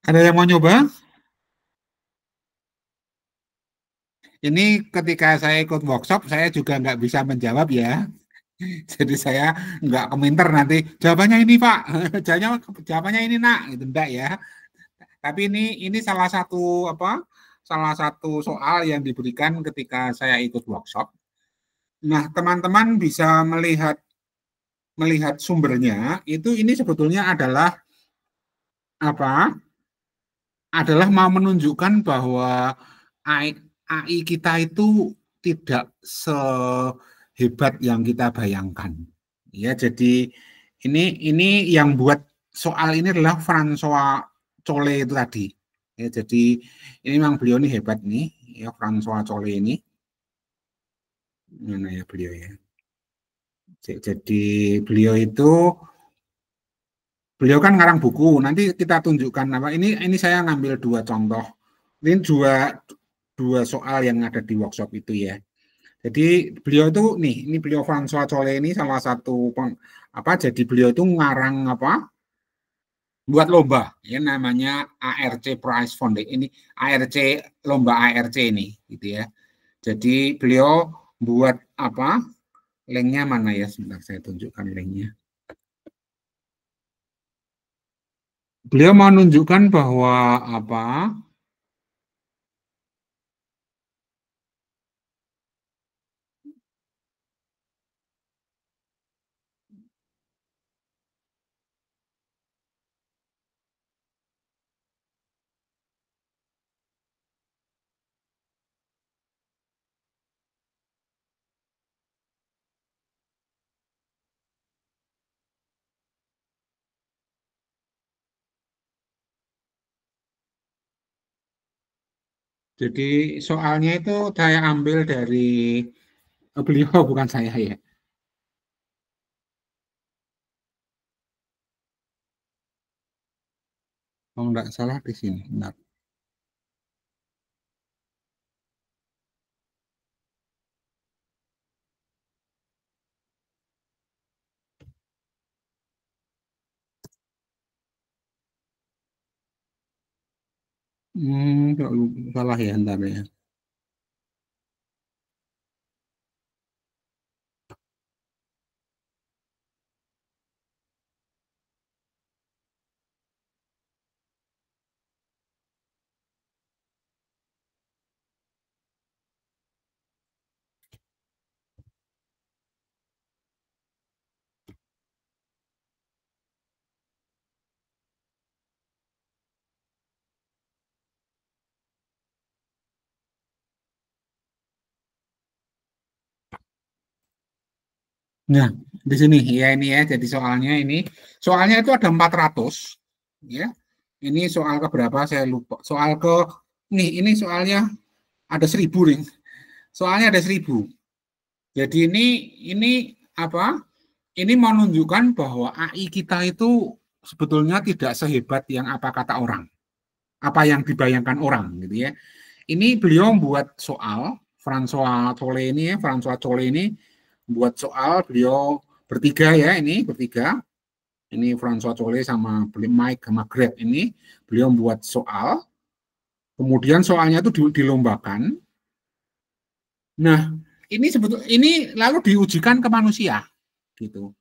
S1: Ada yang mau nyoba? Ini ketika saya ikut workshop, saya juga nggak bisa menjawab ya. Jadi saya nggak komentar nanti. Jawabannya ini Pak, jawabannya ini Nak, gitu enggak ya. Tapi ini salah satu salah satu soal yang diberikan ketika saya ikut workshop. Nah, teman-teman bisa melihat sumbernya. Ini sebetulnya adalah adalah mau menunjukkan bahwa AI kita itu tidak sehebat yang kita bayangkan. Ya, jadi ini yang buat soal ini adalah François Cole itu tadi. Ya, jadi ini memang beliau ini hebat nih, ya François Cole ini. Mana ya beliau ya? Jadi beliau kan ngarang buku. Nanti kita tunjukkan apa. Ini saya ngambil 2 contoh. Ini dua soal yang ada di workshop itu ya. Jadi beliau itu ini beliau François Cole ini salah satu jadi beliau itu ngarang buat lomba ya namanya ARC Prize Foundation ini ARC lomba ARC ini gitu ya. Jadi beliau buat linknya mana ya, sebentar saya tunjukkan linknya. Beliau menunjukkan bahwa apa? Jadi soalnya itu saya ambil dari beliau, bukan saya ya. Oh, enggak salah di sini. Benar. Kalau salah ya, entar ya. Nah, di sini ya ini ya. Jadi soalnya itu ada 400 ya. Ini soal ke berapa saya lupa. Soal ke ini soalnya ada 1000 nih. Soalnya ada 1000. Jadi ini apa? Ini menunjukkan bahwa AI kita itu sebetulnya tidak sehebat yang apa kata orang. Apa yang dibayangkan orang gitu ya. Ini beliau buat soal François Cole ini buat soal, beliau bertiga ya, ini bertiga. Ini François Cole sama Mike sama Greg ini, beliau buat soal. Kemudian soalnya itu dilombakan. Nah, ini lalu diujikan ke manusia gitu.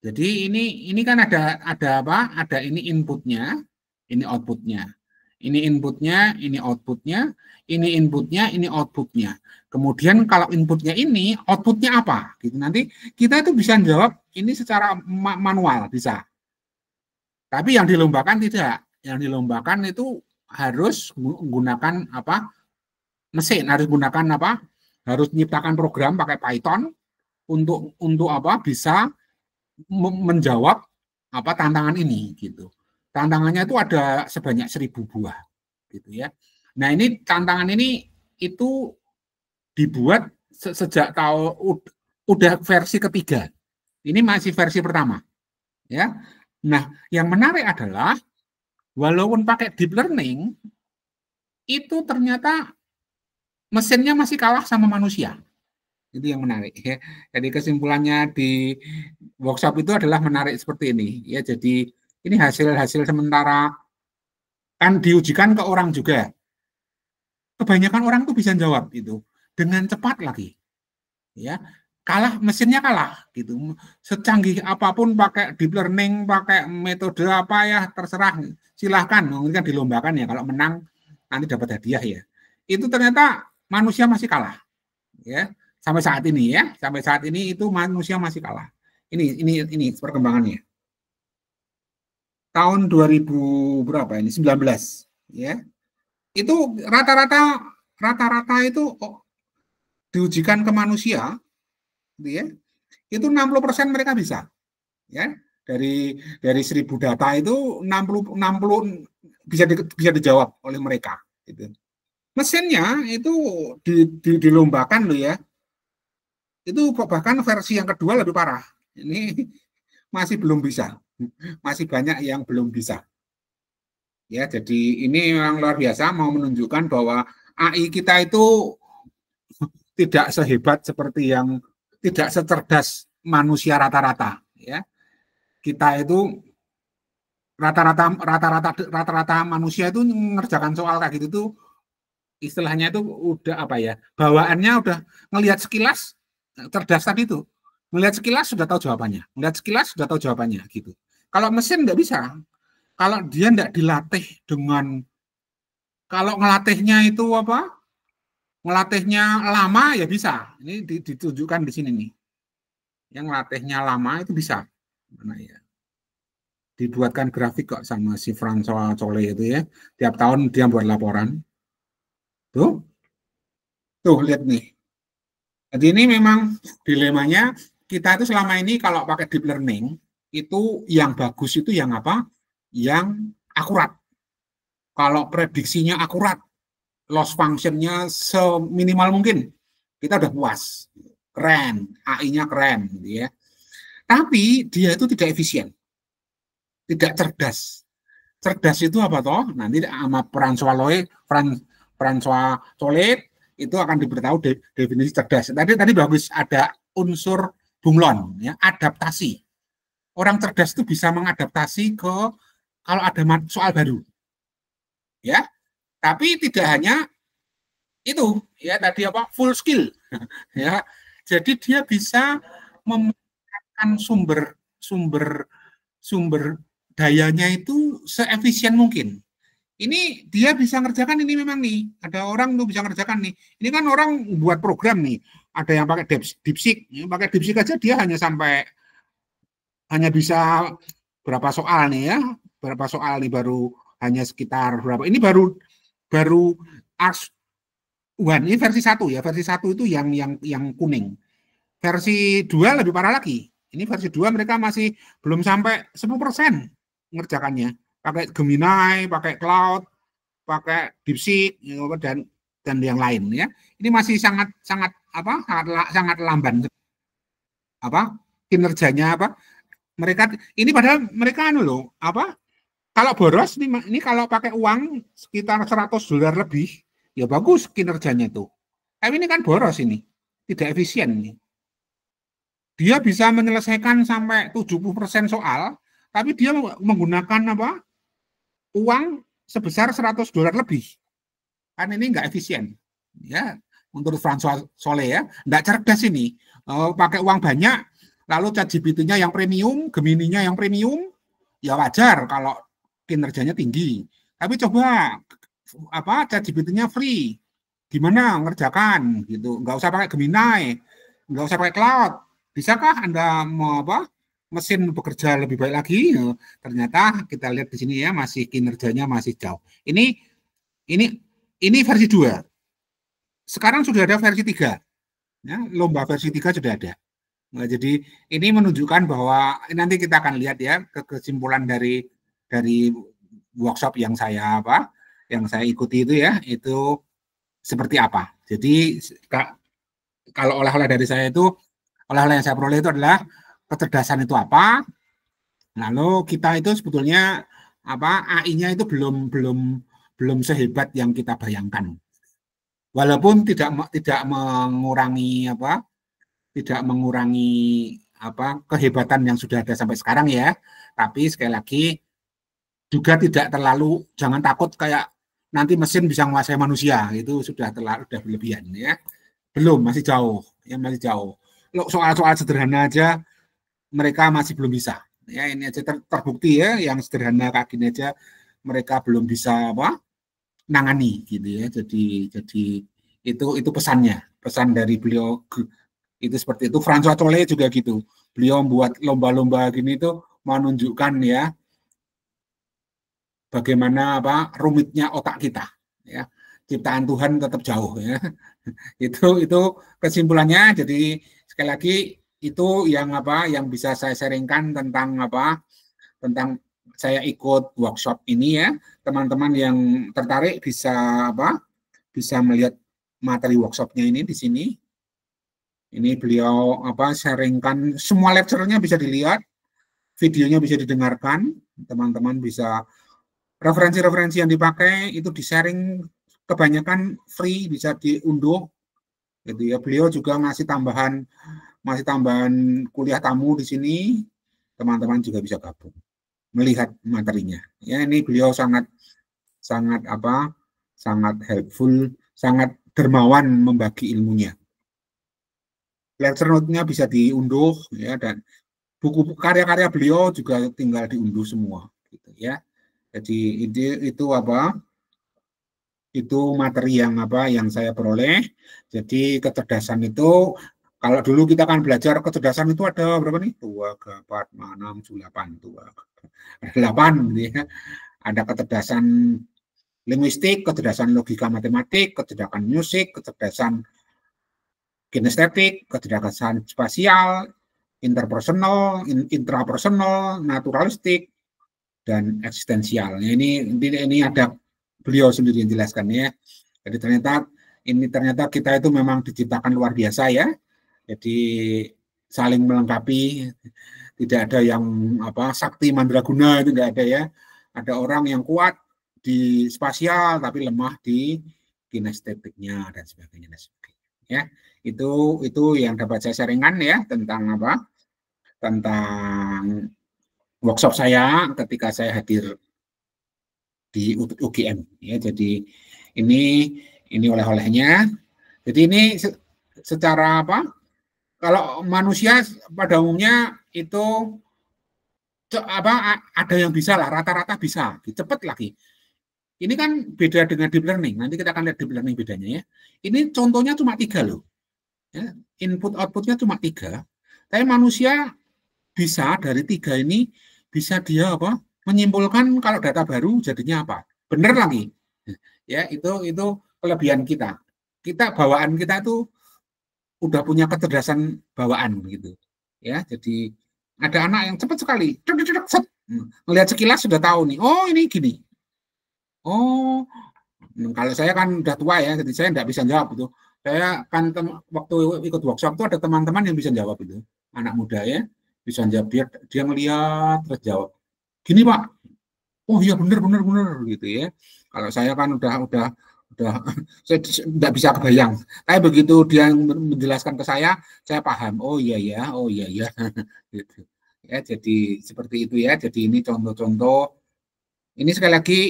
S1: Jadi ini kan ada apa? Ada ini inputnya, ini outputnya. Ini inputnya, ini outputnya, ini inputnya, ini outputnya. Kemudian kalau inputnya ini, outputnya apa? Gitu. Nanti kita itu bisa jawab ini secara manual, bisa. Tapi yang dilombakan tidak. Yang dilombakan itu harus menggunakan apa? Mesin, harus gunakan apa? Harus menciptakan program pakai Python untuk apa? Bisa menjawab apa tantangan ini gitu. Tantangannya itu ada sebanyak 1000 buah gitu ya. Nah, ini tantangan ini itu dibuat sejak tahun udah versi ketiga. Ini masih versi pertama. Ya. Nah, yang menarik adalah walaupun pakai deep learning itu ternyata mesinnya masih kalah sama manusia. Itu yang menarik ya. Jadi kesimpulannya di workshop itu adalah menarik seperti ini ya. Jadi ini hasil sementara kan diujikan ke orang juga. Kebanyakan orang tuh bisa jawab itu dengan cepat lagi. Ya, mesinnya kalah gitu. Secanggih apapun pakai deep learning, pakai metode apa ya terserah, silahkan. Mungkin kan dilombakan ya, kalau menang nanti dapat hadiah ya. Itu ternyata manusia masih kalah. Ya, sampai saat ini ya, sampai saat ini itu manusia masih kalah. Ini perkembangannya. Tahun 2000 berapa ini? 19 ya. Itu rata-rata itu diujikan ke manusia gitu ya. Itu 60% mereka bisa. Ya. Dari 1000 data itu 60 bisa dijawab oleh mereka gitu. Mesinnya itu dilombakan loh ya. Itu bahkan versi yang kedua lebih parah. Ini masih belum bisa. Masih banyak yang belum bisa. Ya, jadi ini memang luar biasa, mau menunjukkan bahwa AI kita itu tidak sehebat seperti yang tidak secerdas manusia rata-rata ya. Kita itu rata-rata manusia itu mengerjakan soal kayak gitu tuh istilahnya itu udah apa ya? Bawaannya udah ngelihat sekilas cerdas tadi itu. Melihat sekilas sudah tahu jawabannya. Melihat sekilas sudah tahu jawabannya gitu. Kalau mesin nggak bisa. kalau dia tidak dilatih dengan, kalau ngelatihnya itu apa? Ngelatihnya lama ya bisa. Ini ditunjukkan di sini nih. Yang ngelatihnya lama itu bisa. Mana ya? Dibuatkan grafik kok sama si François Cole itu ya. Tiap tahun dia buat laporan. Tuh lihat nih. Jadi ini memang dilemanya kita itu selama ini kalau pakai deep learning itu yang bagus itu yang apa? Yang akurat. Kalau prediksinya akurat, loss function-nya seminimal mungkin, kita udah puas. Keren, AI-nya keren gitu ya. Tapi dia itu tidak efisien. Tidak cerdas. Cerdas itu apa toh? Nanti sama François Cole itu akan diberitahu definisi cerdas. Tadi bagus ada unsur bunglon ya, adaptasi. Orang cerdas itu bisa mengadaptasi ke kalau ada soal baru. Ya. Tapi tidak hanya itu, ya tadi apa? Full skill. Ya. Jadi dia bisa memanfaatkan sumber dayanya itu seefisien mungkin. Ini dia bisa ngerjakan ini memang nih. Ada orang tuh bisa ngerjakan nih. Ini kan orang buat program nih. Ada yang pakai DeepSeek. Pakai DeepSeek aja dia hanya bisa berapa soal nih ya. Berapa soal nih baru hanya sekitar berapa. Ini baru Ars1. Ini versi 1 ya. Versi 1 itu yang kuning. Versi 2 lebih parah lagi. Ini versi 2 mereka masih belum sampai 10% ngerjakannya. Pakai Gemini, pakai Cloud, pakai DeepSeek dan yang lain ya. Ini masih sangat lamban. Kinerjanya apa? Mereka ini padahal mereka kalau boros ini kalau pakai uang sekitar $100 lebih, ya bagus kinerjanya tuh. Tapi ini kan boros ini. Tidak efisien nih. Dia bisa menyelesaikan sampai 70% soal, tapi dia menggunakan uang sebesar $100 lebih. Kan ini nggak efisien. Ya, menurut François Cole ya, nggak cerdas ini. Pakai uang banyak, lalu ChatGPT-nya yang premium, Gemini-nya yang premium, ya wajar kalau kinerjanya tinggi. Tapi coba ChatGPT-nya free, gimana ngerjakan gitu? Nggak usah pakai Gemini, nggak usah pakai Cloud. Bisakah Anda mesin bekerja lebih baik lagi? Ternyata kita lihat di sini ya masih kinerjanya masih jauh. Ini versi 2. Sekarang sudah ada versi 3. Ya, lomba versi 3 sudah ada. Nah, jadi ini menunjukkan bahwa nanti kita akan lihat ya kesimpulan dari workshop yang saya ikuti itu ya, itu seperti apa. Jadi kalau oleh-oleh dari saya itu, oleh-oleh yang saya peroleh itu adalah kecerdasan itu apa. Lalu kita itu sebetulnya AI-nya itu belum sehebat yang kita bayangkan. Walaupun tidak mengurangi kehebatan yang sudah ada sampai sekarang ya. Tapi sekali lagi juga tidak terlalu, jangan takut kayak nanti mesin bisa menguasai manusia, itu sudah berlebihan ya. Belum, masih jauh, ya masih jauh. Soal-soal sederhana aja mereka masih belum bisa. Ya ini aja terbukti ya, yang sederhana kayak gini aja mereka belum bisa nangani gitu ya. Jadi itu pesan dari beliau itu seperti itu. François Cole juga gitu. Beliau membuat lomba-lomba gini itu menunjukkan ya bagaimana rumitnya otak kita ya. Ciptaan Tuhan tetap jauh ya. Itu kesimpulannya. Jadi sekali lagi itu yang bisa saya sharingkan tentang saya ikut workshop ini ya. Teman-teman yang tertarik bisa melihat materi workshopnya ini di sini. Ini beliau sharingkan semua lecture-nya bisa dilihat, videonya bisa didengarkan, teman-teman bisa referensi-referensi yang dipakai itu di-sharing, kebanyakan free, bisa diunduh gitu ya. Beliau juga masih tambahan kuliah tamu di sini, teman-teman juga bisa gabung melihat materinya. Ya, ini beliau sangat helpful, sangat dermawan membagi ilmunya. Lecture note-nya bisa diunduh ya, dan buku karya-karya beliau juga tinggal diunduh semua gitu ya. Jadi itu apa? Itu materi yang saya peroleh. Jadi kecerdasan itu kalau dulu kita kan belajar kecerdasan itu ada berapa nih? 2, 4, 6, 8, 8 gitu ya. Ada kecerdasan linguistik, kecerdasan logika matematik, kecerdasan musik, kecerdasan kinestetik, kecerdasan spasial, interpersonal, intrapersonal, naturalistik, dan eksistensial. Ini ada beliau sendiri yang jelaskan ya. Jadi ternyata kita itu memang diciptakan luar biasa ya. Jadi saling melengkapi, tidak ada yang sakti mandraguna, itu enggak ada ya. Ada orang yang kuat di spasial tapi lemah di kinestetiknya dan sebagainya ya. Itu yang dapat saya sharingkan ya tentang tentang workshop saya ketika saya hadir di UGM ya. Jadi ini oleh-olehnya. Jadi ini secara kalau manusia pada umumnya itu ada yang bisa lah, rata-rata bisa, cepet lagi. Ini kan beda dengan deep learning. Nanti kita akan lihat deep learning bedanya ya. Ini contohnya cuma 3 loh. Ya, input outputnya cuma 3. Tapi manusia bisa dari 3 ini bisa dia menyimpulkan kalau data baru jadinya apa. Bener lagi. Ya, itu kelebihan kita. Bawaan kita tuh udah punya kecerdasan bawaan gitu. Ya, jadi ada anak yang cepat sekali. Melihat sekilas sudah tahu nih. Oh, ini gini. Oh, kalau saya kan udah tua ya, jadi saya enggak bisa jawab itu. Saya kan waktu ikut workshop itu ada teman-teman yang bisa jawab itu. Anak muda ya, bisa jawab, dia ngelihat terus jawab. Gini Pak, oh iya benar gitu ya. Kalau saya kan udah saya tidak bisa kebayang. Tapi begitu dia menjelaskan ke saya paham. Oh iya ya. Gitu. Ya, jadi seperti itu ya. Jadi ini contoh-contoh. Ini sekali lagi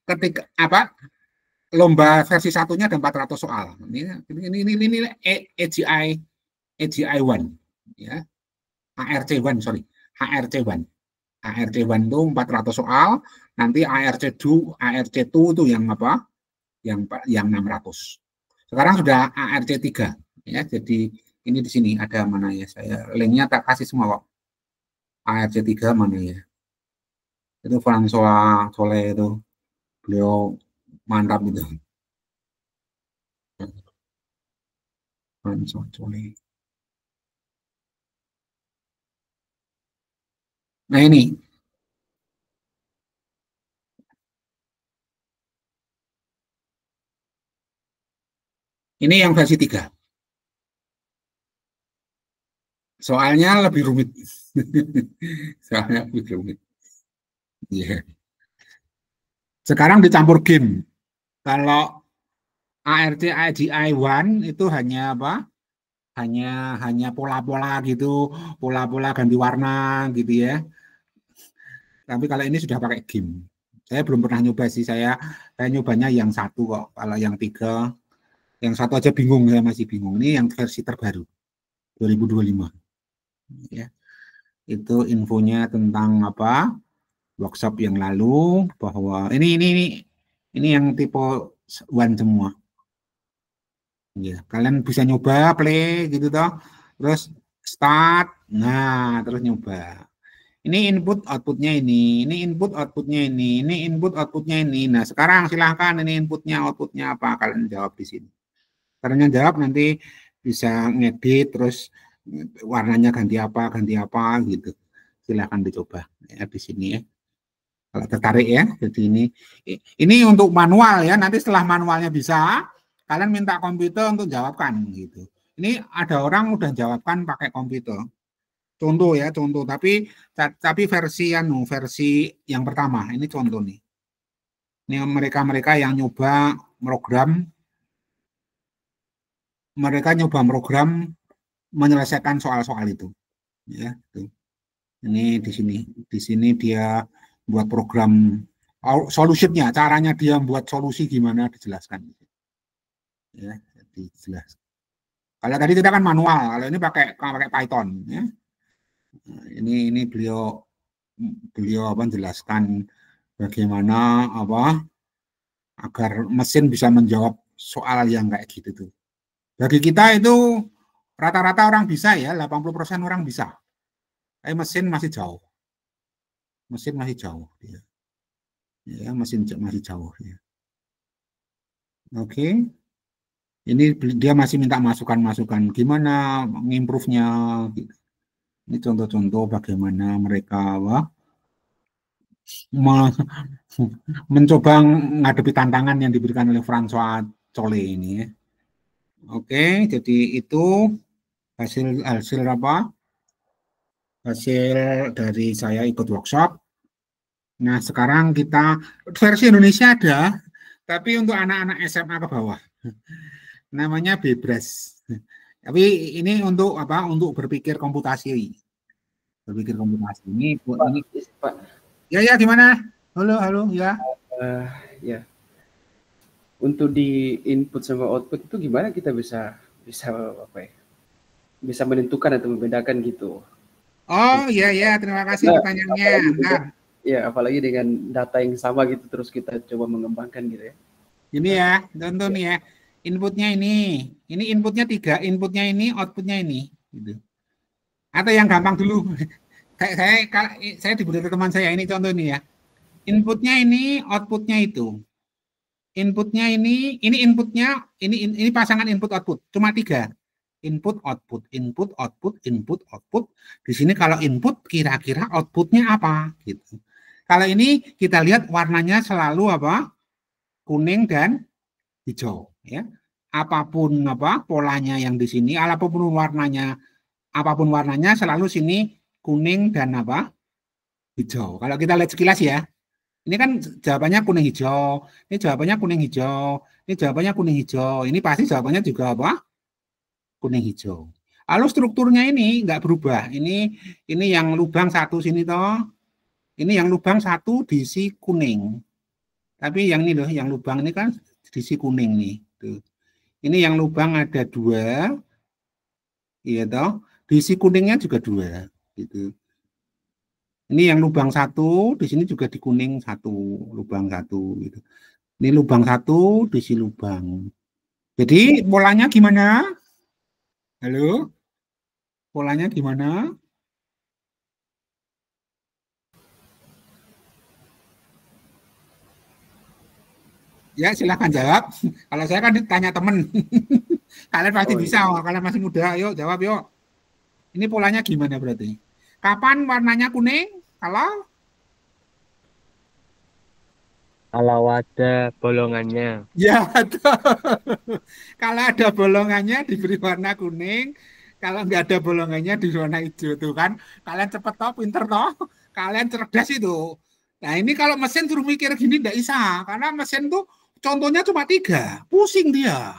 S1: ketika lomba versi satunya ada 400 soal. Ini AGI 1 ya. HRC1 sorry. HRC1 itu 400 soal, nanti ARC2 itu yang yang 600. Sekarang sudah ARC3 ya. Jadi ini di sini ada mana ya, saya linknya tak kasih semua kok. ARC3 mana ya? Itu François Solé itu. Beliau mantap itu. François Solé. Nah ini yang versi 3. Soalnya lebih rumit. Soalnya lebih rumit. Yeah. Sekarang dicampur game. Kalau ARC-AGI1 itu hanya hanya pola-pola gitu, pola-pola ganti warna gitu ya. Tapi kalau ini sudah pakai game. Saya belum pernah nyoba sih, saya nyobanya yang 1 kok. Kalau yang 3, yang 1 aja bingung, saya masih bingung. Ini yang versi terbaru 2025. Ya. Itu infonya tentang workshop yang lalu, bahwa ini yang tipe 1 semua. Ya, kalian bisa nyoba play gitu toh, terus start, nah terus nyoba. Ini input outputnya ini input outputnya ini input outputnya ini. Nah sekarang silahkan ini inputnya outputnya apa, kalian jawab di sini. Karena jawab nanti bisa ngedit terus warnanya ganti apa gitu. Silahkan dicoba ya di sini ya. Kalau tertarik ya. Jadi ini untuk manual ya. Nanti setelah manualnya bisa, kalian minta komputer untuk jawabkan gitu. Ini ada orang udah jawabkan pakai komputer. Contoh ya, contoh. Tapi versi yang pertama. Ini contoh nih. Ini mereka yang nyoba program menyelesaikan soal-soal itu. Ya, tuh. Ini di sini dia buat program solusinya, caranya dia buat solusi gimana dijelaskan. Ya, dijelaskan. Kalau tadi kita kan manual, kalau ini pakai Python ya. Nah, ini beliau beliau menjelaskan bagaimana agar mesin bisa menjawab soal yang kayak gitu tuh. Bagi kita itu rata-rata orang bisa ya, 80% orang bisa. Tapi mesin masih jauh. Mesin masih jauh ya. Ya, mesin masih jauh ya. Oke. Ini dia masih minta masukan-masukan gimana ngimprove-nya gitu. Ini contoh-contoh bagaimana mereka mencoba menghadapi tantangan yang diberikan oleh François Cole ini ya. Oke, jadi itu hasil dari saya ikut workshop. Nah, sekarang kita versi Indonesia ada, tapi untuk anak-anak SMA ke bawah. Namanya Bebras. Tapi ini untuk Untuk berpikir komputasi. Berpikir komputasi. Ini
S7: Pak.
S1: Ya, gimana? Halo, ya.
S7: Ya. Untuk di input sama output itu gimana kita bisa bisa menentukan atau membedakan gitu?
S1: Oh, ya, terima kasih pertanyaannya.
S7: Ya, apalagi dengan data yang sama gitu terus kita coba mengembangkan gitu ya.
S1: Ini ya, contoh nih ya. Inputnya ini inputnya 3, inputnya ini, outputnya ini. Gitu. Atau yang gampang dulu. Saya diberi teman saya, ini contoh ini ya. Inputnya ini, outputnya itu. Inputnya ini inputnya, ini pasangan input output. Cuma 3. Input, output, input, output, input, output. Di sini kalau input kira-kira outputnya apa? Gitu. Kalau ini kita lihat warnanya selalu kuning dan hijau ya. Apapun polanya yang di sini, apapun warnanya selalu sini kuning dan hijau. Kalau kita lihat sekilas ya, ini kan jawabannya kuning hijau, ini jawabannya kuning hijau, ini jawabannya kuning hijau, ini pasti jawabannya juga kuning hijau. Lalu strukturnya ini nggak berubah. Ini yang lubang 1 sini toh, ini yang lubang 1 diisi kuning. Tapi yang ini loh, yang lubang ini kan diisi kuning nih. Tuh. Ini yang lubang ada 2, iya toh, diisi kuningnya juga 2, gitu. Ini yang lubang 1, di sini juga di kuning 1, lubang 1, gitu. Ini lubang 1, diisi lubang. Jadi polanya gimana? Halo, polanya gimana? Ya, silahkan jawab. Kalau saya kan ditanya temen. Kalian pasti bisa, kalian masih muda. Yuk, jawab yuk. Ini polanya gimana berarti? Kapan warnanya kuning? Kalau
S8: ada bolongannya.
S1: Ya, kalau ada bolongannya diberi warna kuning. Kalau nggak ada bolongannya di warna hijau tuh kan. Kalian cepet toh, pinter toh. Kalian cerdas itu. Nah ini kalau mesin suruh mikir gini nggak bisa. Karena mesin tuh contohnya cuma 3, pusing dia.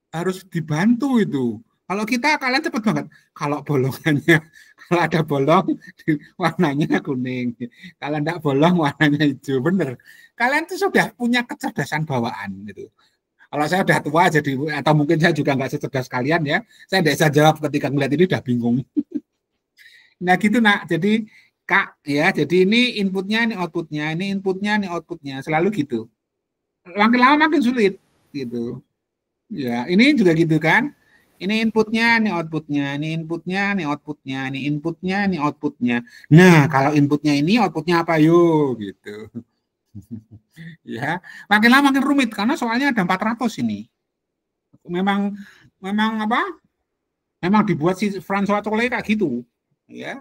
S1: Harus dibantu itu. Kalau kita, kalian cepet banget. Kalau bolongannya, kalau ada bolong, warnanya kuning. Kalau enggak bolong, warnanya hijau. Bener. Kalian tuh sudah punya kecerdasan bawaan gitu. Kalau saya udah tua jadi, atau mungkin saya juga nggak secerdas kalian ya, saya tidak bisa jawab ketika ngeliat ini udah bingung. Nah gitu nak. Jadi Kak ya, jadi ini inputnya, ini outputnya, ini inputnya, ini outputnya, selalu gitu. Makin lama makin sulit gitu. Ya, ini juga gitu kan. Ini inputnya, ini outputnya, ini inputnya, ini outputnya, ini inputnya, ini outputnya. Nah, kalau inputnya ini, outputnya apa yuk gitu. Ya, makin lama makin rumit karena soalnya ada 400 ini. Memang Memang dibuat si François Cole kayak gitu, ya.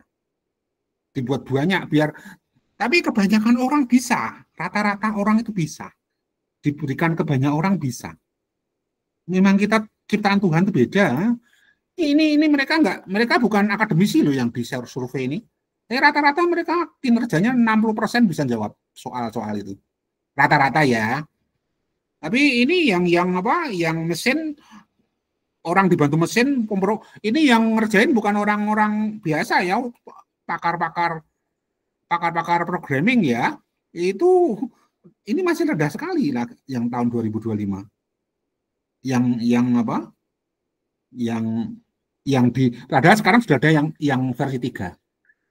S1: Dibuat banyak biar, tapi kebanyakan orang bisa, rata-rata orang itu bisa. Diberikan ke banyak orang bisa. Memang kita ciptaan Tuhan itu beda. Ini mereka bukan akademisi loh yang di survei ini. Rata-rata mereka kinerjanya 60% bisa jawab soal-soal itu. Rata-rata ya. Tapi ini yang mesin, orang dibantu mesin, ini yang ngerjain bukan orang-orang biasa ya, pakar-pakar programming ya. Ini masih rendah sekali lah yang tahun 2025. Padahal sekarang sudah ada yang versi 3.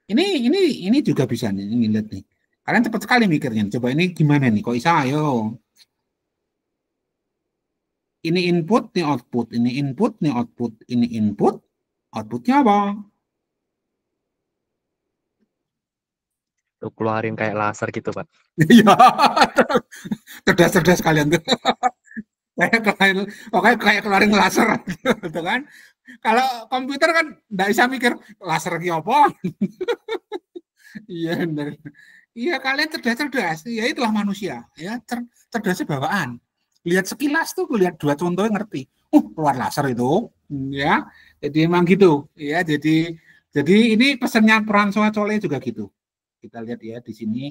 S1: Ini juga bisa nih, ini lihat nih. Kalian cepat sekali mikirnya. Coba ini gimana nih? Kok bisa? Ayo. Ini input, ini output. Ini input, ini output. Ini input, outputnya apa?
S8: Tuh keluarin kayak laser gitu, Pak.
S1: Iya, cerdas-cerdas kalian tuh. Kayak keluarin laser, gitu kan? Kalau komputer kan nggak bisa mikir laser ki apa. Iya benar. Iya kalian cerdas-cerdas. Ya itulah manusia. Ya cerdasnya bawaan. Lihat sekilas tuh, lihat dua contoh ngerti. Keluar laser itu. Ya, jadi emang gitu. Ya, jadi ini pesannya François Cole juga gitu. Kita lihat ya di sini.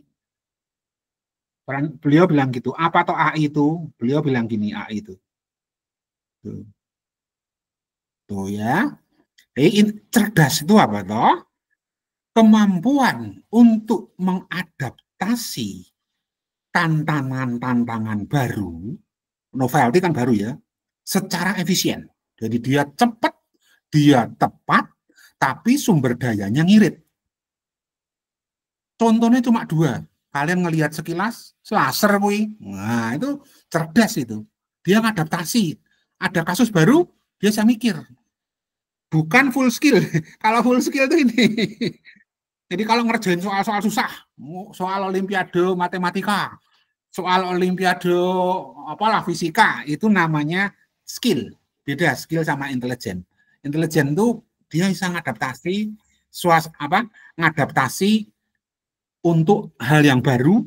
S1: Beliau bilang gitu. Apa toh AI itu? Beliau bilang gini AI itu. Tuh ya. Cerdas itu apa toh? Kemampuan untuk mengadaptasi tantangan-tantangan baru, novelty kan baru ya, secara efisien. Jadi dia cepat, dia tepat, tapi sumber dayanya ngirit. Contohnya cuma dua. Kalian ngelihat sekilas, laser kui. Nah, itu cerdas itu. Dia ngadaptasi. Ada kasus baru, dia bisa mikir. Bukan full skill. Kalau full skill itu ini. Jadi kalau ngerjain soal-soal susah, soal olimpiade matematika, soal olimpiade apalah fisika, itu namanya skill. Beda skill sama intelijen. Intelijen itu dia bisa ngadaptasi ngadaptasi untuk hal yang baru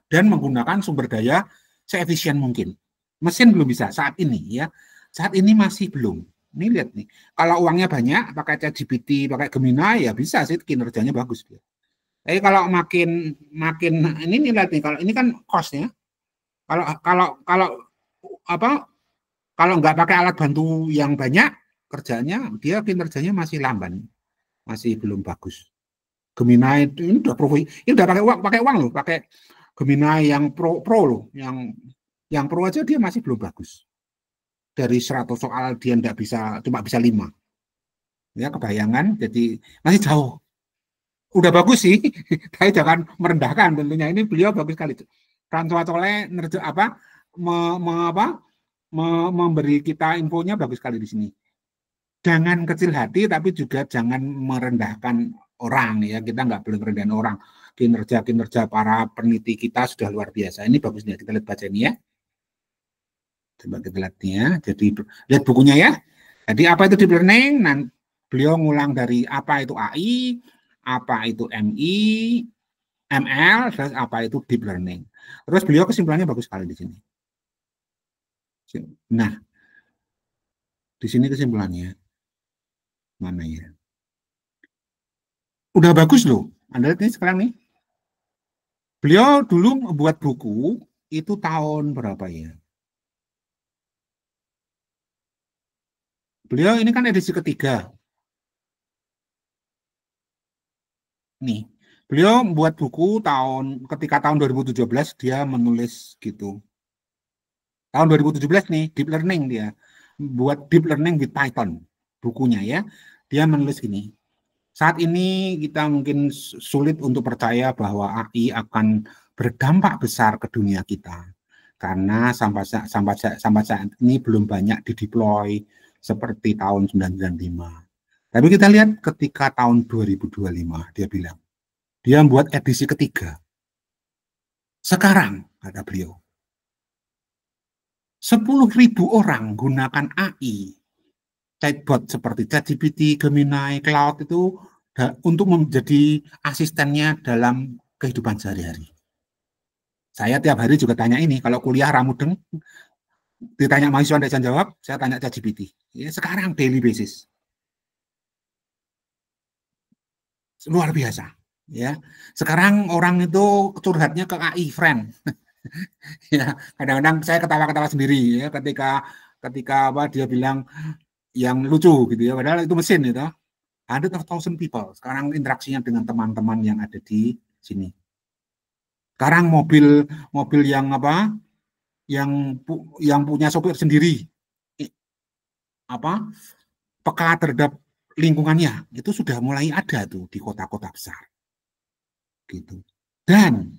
S1: dan menggunakan sumber daya seefisien mungkin. Mesin belum bisa saat ini ya. Saat ini masih belum. Ini lihat nih, kalau uangnya banyak, pakai ChatGPT, pakai Gemini, ya bisa sih kinerjanya bagus dia. Tapi kalau makin ini lihat nih, kalau ini kan cost-nya. Kalau nggak pakai alat bantu yang banyak, kerjanya dia kinerjanya masih lamban, masih belum bagus. Gemini ini udah pakai uang loh, pakai Gemini yang pro loh, yang pro aja dia masih belum bagus. Dari 100 soal dia cuma bisa 5. Ya, kebayangan, jadi masih jauh. Udah bagus sih, tapi jangan merendahkan tentunya. Ini beliau bagus sekali. François Cole memberi kita infonya bagus sekali di sini. Jangan kecil hati, tapi juga jangan merendahkan orang ya. Kita nggak boleh merendahkan orang. Kinerja para peneliti kita sudah luar biasa. Ini bagus nih, kita lihat baca ini ya. Coba kita lihat ya. Jadi lihat bukunya ya. Jadi apa itu deep learning? Beliau ngulang dari apa itu AI, apa itu MI, ML, terus apa itu deep learning. Terus beliau kesimpulannya bagus sekali di sini. Nah, di sini kesimpulannya mana ya? Udah bagus loh. Anda lihat ini sekarang nih. Beliau dulu membuat buku itu tahun berapa ya? Beliau ini kan edisi ketiga. Nih, beliau membuat buku ketika tahun 2017 dia menulis gitu. Tahun 2017 nih, deep learning dia. Buat deep learning with Python bukunya ya. Dia menulis gini. Saat ini kita mungkin sulit untuk percaya bahwa AI akan berdampak besar ke dunia kita. Karena sampai saat ini belum banyak dideploy seperti tahun 1995. Tapi kita lihat ketika tahun 2025, dia bilang, dia membuat edisi ketiga. Sekarang, kata beliau, 10.000 orang gunakan AI, chatbot seperti ChatGPT, Gemini, Cloud itu untuk menjadi asistennya dalam kehidupan sehari-hari. Saya tiap hari juga tanya ini, kalau kuliah ramudeng, ditanya mahasiswa tidak bisa jawab, saya tanya ChatGPT. Ya, sekarang daily basis. Luar biasa. Ya, sekarang orang itu curhatnya ke AI friend. Ya, kadang-kadang saya ketawa-ketawa sendiri ya ketika dia bilang yang lucu gitu ya, padahal itu mesin itu. 100,000 people sekarang interaksinya dengan teman-teman yang ada di sini. Sekarang mobil yang punya sopir sendiri peka terhadap lingkungannya itu sudah mulai ada tuh di kota-kota besar. Gitu. Dan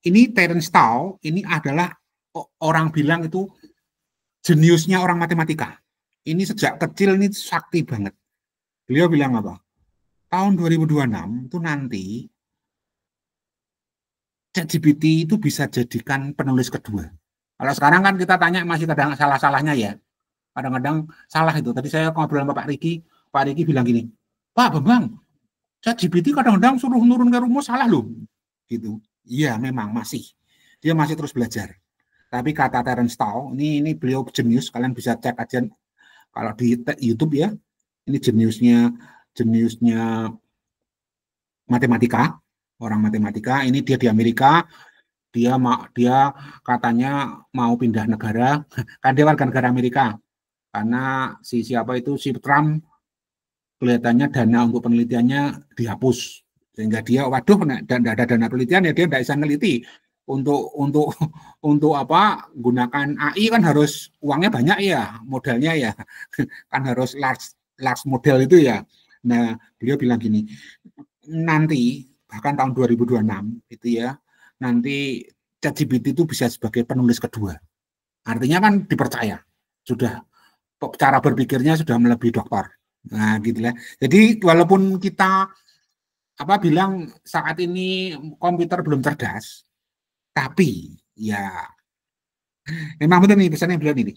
S1: ini Terence Tao ini adalah orang bilang itu jeniusnya orang matematika. Ini sejak kecil ini sakti banget. Beliau bilang apa? Tahun 2026 itu nanti ChatGPT itu bisa jadikan penulis kedua. Kalau sekarang kan kita tanya masih kadang salah-salahnya ya. Kadang-kadang salah itu. Tadi saya ngobrol sama Pak Riki bilang gini, Pak Bambang, ChatGPT kadang-kadang suruh nurun ke rumus salah loh. Gitu. Iya memang masih. Dia masih terus belajar. Tapi kata Terence Tao, ini beliau jenius, kalian bisa cek aja kalau di YouTube ya. Ini jeniusnya matematika, orang matematika. Ini dia di Amerika. Dia katanya mau pindah negara, kan dia warga negara Amerika. Karena si Trump kelihatannya dana untuk penelitiannya dihapus. Sehingga dia waduh tidak ada dana penelitian ya dia tidak bisa neliti. Untuk apa gunakan AI kan harus uangnya banyak ya, modalnya ya kan harus large model itu ya. Nah beliau bilang gini, nanti bahkan tahun 2026 itu ya, nanti ChatGPT itu bisa sebagai penulis kedua, artinya kan dipercaya, sudah cara berpikirnya sudah melebihi dokter. Nah gitu ya. Jadi walaupun kita bilang saat ini komputer belum cerdas, tapi ya memang benar nih pesannya beliau ini.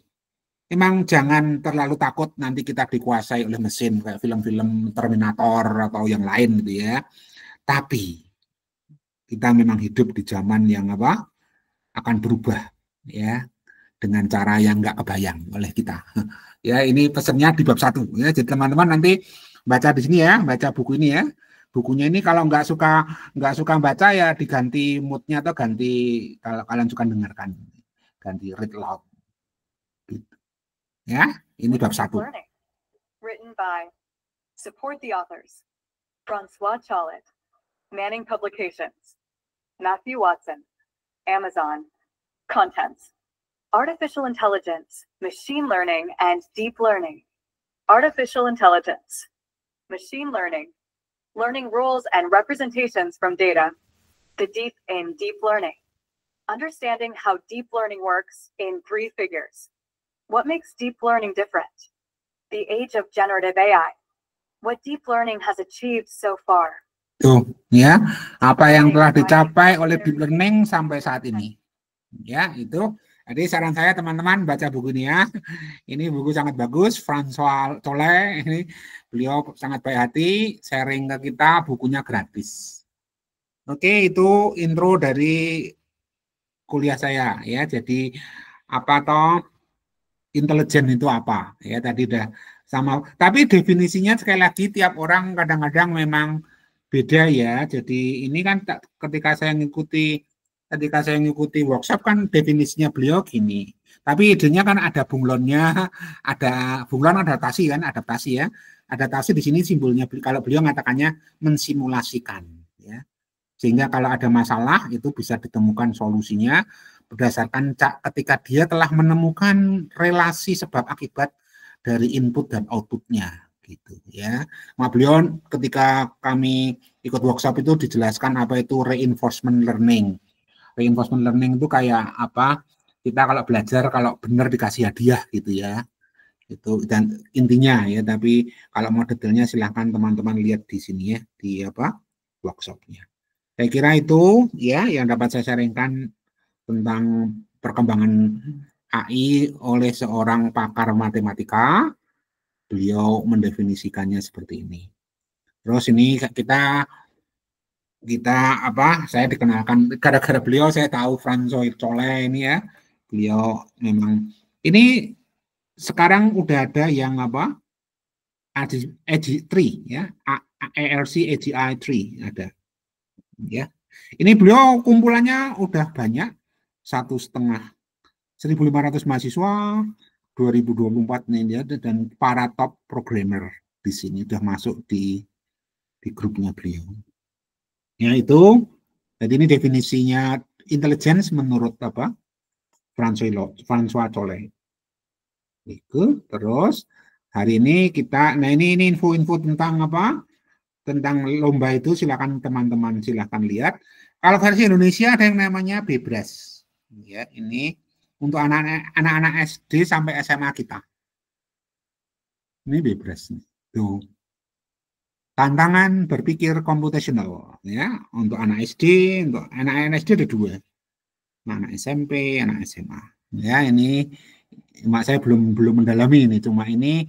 S1: Memang jangan terlalu takut nanti kita dikuasai oleh mesin kayak film-film Terminator atau yang lain gitu ya. Tapi kita memang hidup di zaman yang akan berubah ya dengan cara yang nggak kebayang oleh kita. Ya ini pesannya di bab 1 ya. Jadi teman-teman nanti baca di sini ya, baca buku ini ya. Bukunya ini kalau nggak suka baca ya diganti moodnya atau ganti kalau kalian suka dengarkan ganti read loud gitu. Ya ini bab 1.
S6: Written by support the authors Francois Chollet, Manning Publications, Matthew Watson, Amazon. Contents: Artificial Intelligence, Machine Learning, and Deep Learning. Artificial Intelligence, Machine Learning, Learning Rules and Representations from Data, the Deep in Deep Learning. Understanding how deep learning works in 3 figures. What makes deep learning different? The age of generative AI. What deep learning has achieved so far.
S1: Tuh, ya, apa yang telah dicapai oleh deep learning sampai saat ini. Ya, itu. Jadi saran saya teman-teman baca buku ini ya. Ini buku sangat bagus, Francois Chollet. Ini beliau sangat baik hati, sharing ke kita, bukunya gratis. Oke, itu intro dari kuliah saya ya. Jadi apa toh intelijen itu apa? Ya tadi udah sama. Tapi definisinya sekali lagi tiap orang kadang-kadang memang beda ya. Jadi ini kan ketika saya ngikuti workshop kan definisinya beliau gini. Tapi idenya kan ada bunglonnya, ada bunglon adaptasi kan, adaptasi ya. Adaptasi di sini simbolnya kalau beliau mengatakannya mensimulasikan ya. Sehingga kalau ada masalah itu bisa ditemukan solusinya berdasarkan ketika dia telah menemukan relasi sebab akibat dari input dan outputnya gitu ya. Beliau ketika kami ikut workshop itu dijelaskan apa itu reinforcement learning. Reinforcement learning itu kayak apa? Kita kalau belajar kalau benar dikasih hadiah gitu ya. Itu dan intinya ya, tapi kalau mau detailnya silahkan teman-teman lihat di sini ya di workshopnya. Saya kira itu ya yang dapat saya sharingkan tentang perkembangan AI oleh seorang pakar matematika. Beliau mendefinisikannya seperti ini. Terus ini kita saya dikenalkan gara-gara beliau saya tahu Francois Chollet ini ya. Beliau memang ini sekarang udah ada yang AGI3 ya, ARC AGI 3 ada. Ya. Ini beliau kumpulannya udah banyak 1,500 mahasiswa 2024 nih ya, dan para top programmer di sini udah masuk di grupnya beliau. Ya itu, jadi ini definisinya intelligence menurut Francois Chollet. Itu terus Hari ini kita, nah ini info-info tentang apa? Tentang lomba itu silakan teman-teman silakan lihat. Kalau versi Indonesia ada yang namanya Bebras. Ya, ini untuk anak-anak SD sampai SMA kita. Ini Bebras. Tuh. Tantangan berpikir komputasional ya untuk anak SD, untuk anak SD ada 2. Anak SMP, anak SMA. Ya, ini cuma saya belum mendalami ini, cuma ini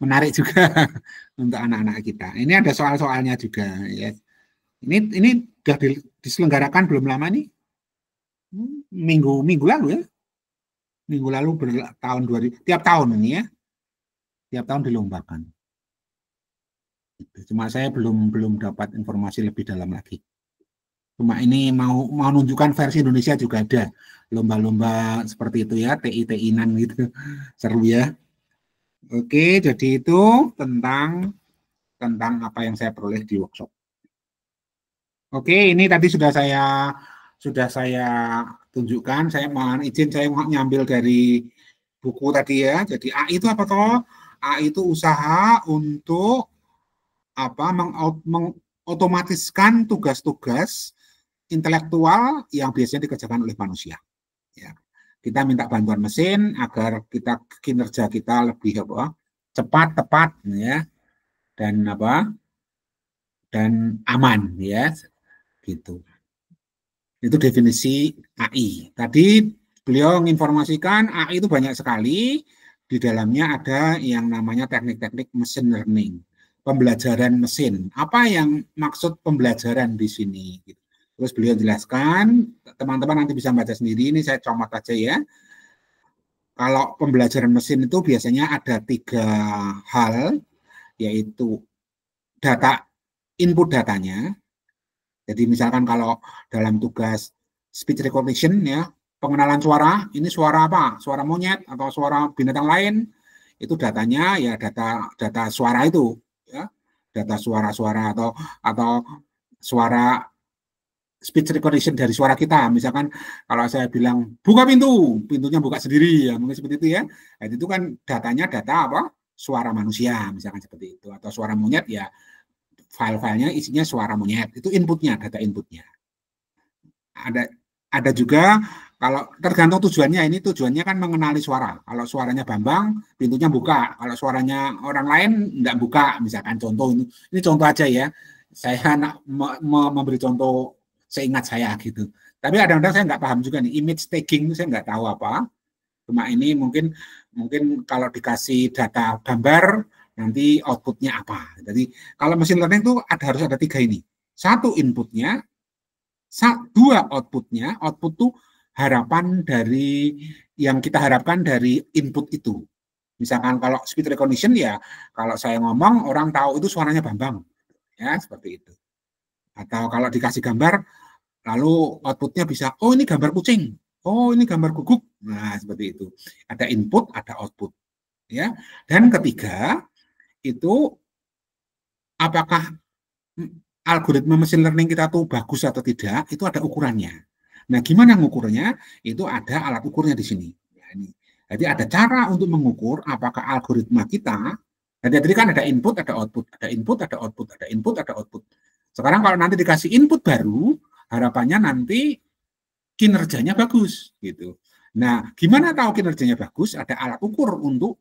S1: menarik juga untuk anak-anak kita. Ini ada soal-soalnya juga ya. Ini sudah diselenggarakan belum lama nih. Minggu lalu ya. Minggu lalu tahun 2000, tiap tahun ini ya. Tiap tahun dilombakan. Cuma saya belum dapat informasi lebih dalam lagi. Cuma ini mau nunjukkan versi Indonesia juga ada lomba-lomba seperti itu ya, TI-TI-nan gitu. Seru ya. Oke, jadi itu tentang apa yang saya peroleh di workshop. Oke, ini tadi sudah saya tunjukkan. Saya mohon izin, saya mau nyambil dari buku tadi ya. Jadi AI itu apa toh? AI itu usaha untuk apa mengotomatiskan tugas-tugas intelektual yang biasanya dikerjakan oleh manusia. Ya. Kita minta bantuan mesin agar kinerja kita lebih cepat, tepat, ya, dan aman, ya, gitu. Itu definisi AI. Tadi beliau menginformasikan AI itu banyak sekali. Di dalamnya ada yang namanya teknik-teknik machine learning. Pembelajaran mesin. Apa yang maksud pembelajaran di sini? Terus beliau jelaskan, teman-teman nanti bisa baca sendiri, ini saya comot aja ya. Kalau pembelajaran mesin itu biasanya ada 3 hal, yaitu input datanya. Jadi misalkan kalau dalam tugas speech recognition ya, pengenalan suara, ini suara apa? Suara monyet atau suara binatang lain, itu datanya ya data suara itu. Ya, data suara-suara atau suara speech recognition dari suara kita. Misalkan kalau saya bilang buka pintunya buka sendiri ya, mungkin seperti itu ya. Nah, itu kan datanya data apa? Suara manusia misalkan seperti itu, atau suara monyet ya file-filenya isinya suara monyet. Itu inputnya, data inputnya. Ada juga kalau tergantung tujuannya, ini tujuannya kan mengenali suara. Kalau suaranya Bambang, pintunya buka. Kalau suaranya orang lain, enggak buka. Misalkan contoh, ini contoh aja ya. Saya memberi contoh seingat saya gitu. Tapi kadang-kadang saya nggak paham juga nih. Image tagging saya nggak tahu apa. Cuma ini mungkin kalau dikasih data gambar, nanti outputnya apa. Jadi kalau machine learning itu harus ada 3 ini. 1 inputnya, 2 outputnya. Output tuh harapan dari yang kita harapkan dari input itu. Misalkan kalau speech recognition ya, kalau saya ngomong orang tahu itu suaranya Bambang, ya seperti itu. Atau kalau dikasih gambar, lalu outputnya bisa, oh ini gambar kucing, oh ini gambar guguk, nah seperti itu. Ada input, ada output, ya. Dan ketiga itu apakah algoritma machine learning kita tuh bagus atau tidak, itu ada ukurannya. Nah, gimana mengukurnya? Itu ada alat ukurnya di sini. Ya, ini. Jadi ada cara untuk mengukur apakah algoritma kita. Jadi kan ada input, ada output, ada input, ada output, ada input, ada output. Sekarang kalau nanti dikasih input baru, harapannya nanti kinerjanya bagus, gitu. Nah, gimana tahu kinerjanya bagus? Ada alat ukur untuk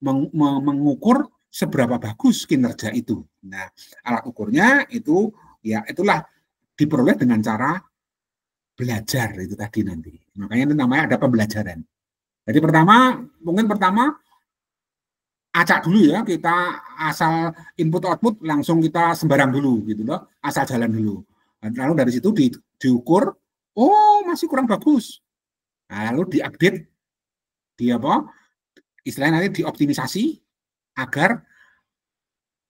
S1: mengukur seberapa bagus kinerja itu. Nah, alat ukurnya itu ya itulah diperoleh dengan cara belajar itu tadi nanti. Makanya itu namanya ada pembelajaran. Jadi mungkin pertama acak dulu ya, kita asal input output langsung kita sembarang dulu gitu loh, asal jalan dulu. Lalu dari situ diukur, oh masih kurang bagus. Nah, lalu diupdate, istilahnya nanti dioptimisasi agar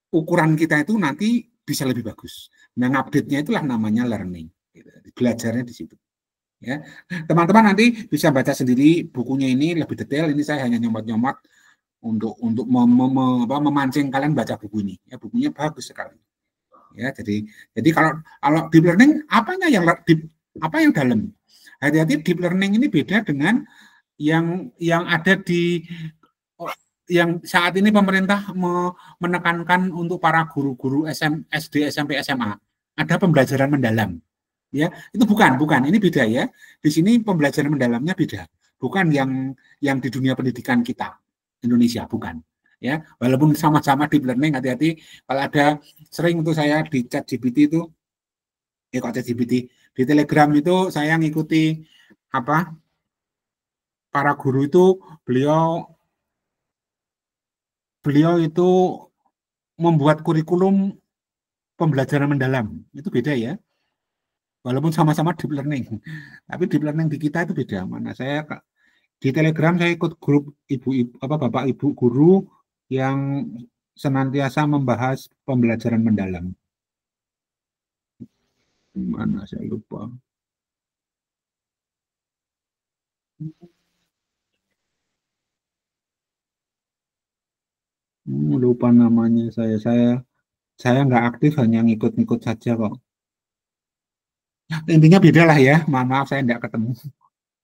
S1: ukuran kita itu nanti bisa lebih bagus. Nah, update-nya itulah namanya learning. Belajarnya di situ. Ya, teman-teman nanti bisa baca sendiri bukunya ini lebih detail. Ini saya hanya nyomot-nyomot untuk memancing kalian baca buku ini. Ya, bukunya bagus sekali. Ya, jadi kalau deep learning apa yang dalam? Hati-hati, deep learning ini beda dengan yang ada di yang saat ini pemerintah menekankan untuk para guru-guru SD, SMP, SMA ada pembelajaran mendalam. Ya, itu bukan, ini beda ya. Di sini pembelajaran mendalamnya beda, bukan yang di dunia pendidikan kita Indonesia, bukan. Ya, walaupun sama-sama deep learning, hati-hati kalau ada sering untuk saya di ChatGPT itu, ChatGPT di Telegram itu saya ngikuti apa? Para guru itu beliau itu membuat kurikulum pembelajaran mendalam, itu beda ya. Walaupun sama-sama deep learning, tapi deep learning di kita itu beda. Mana saya di Telegram saya ikut grup bapak ibu guru yang senantiasa membahas pembelajaran mendalam. Mana saya lupa. Lupa namanya saya nggak aktif, hanya ngikut-ngikut saja kok. Intinya beda lah ya, maaf saya nggak ketemu.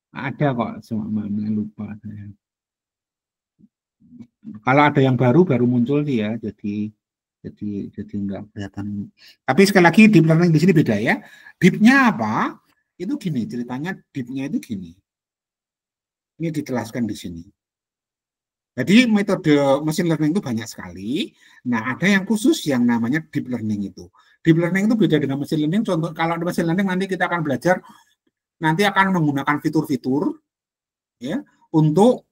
S1: Ada kok, cuma mana lupa saya. Kalau ada yang baru muncul sih ya, jadi nggak kelihatan. Tapi sekali lagi deep learning di sini beda ya. Deepnya apa? Itu gini ceritanya, deepnya itu gini. Ini dijelaskan di sini. Jadi metode machine learning itu banyak sekali. Nah, ada yang khusus yang namanya deep learning itu. Deep learning itu beda dengan machine learning. Contoh, kalau di machine learning nanti kita akan belajar, nanti akan menggunakan fitur-fitur ya untuk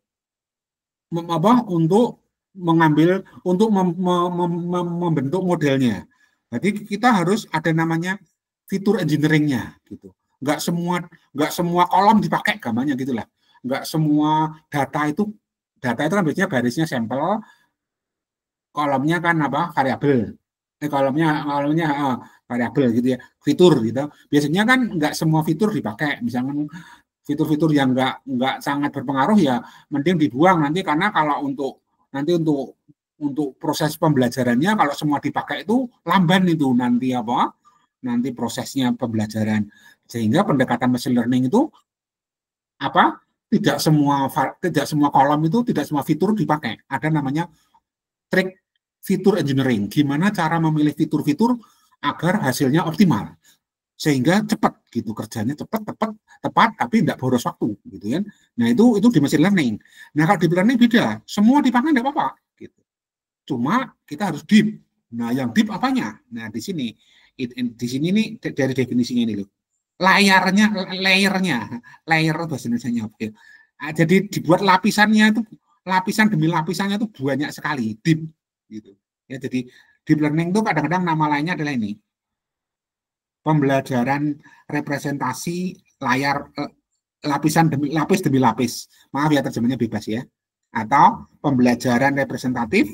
S1: mengambil, untuk membentuk modelnya. Jadi kita harus ada namanya fitur engineering-nya gitu. Nggak semua kolom dipakai gambarnya gitulah. Nggak semua data itu kan biasanya barisnya sampel, kolomnya kan apa? Variabel. Kolomnya variabel gitu ya, fitur gitu. Biasanya kan nggak semua fitur dipakai. Misalnya fitur-fitur yang nggak sangat berpengaruh ya mending dibuang nanti, karena kalau untuk proses pembelajarannya kalau semua dipakai itu lamban itu nanti nanti prosesnya pembelajaran. Sehingga pendekatan machine learning itu tidak semua kolom itu, tidak semua fitur dipakai. Ada namanya trik fitur engineering. Gimana cara memilih fitur-fitur agar hasilnya optimal, sehingga cepat gitu, kerjanya tepat, tapi tidak boros waktu gitu kan. Nah itu di machine learning. Nah kalau deep learning beda, semua dipakai tidak apa-apa gitu. Cuma kita harus deep. Nah yang deep apanya? Nah di sini nih dari definisinya ini loh. Layer bahasa Indonesianya. Jadi dibuat lapisannya itu, lapisan demi lapisannya itu banyak sekali, deep gitu. Ya, jadi deep learning itu kadang-kadang nama lainnya adalah ini, pembelajaran representasi layar, lapis demi lapis. Maaf ya terjemahnya bebas ya. Atau pembelajaran representatif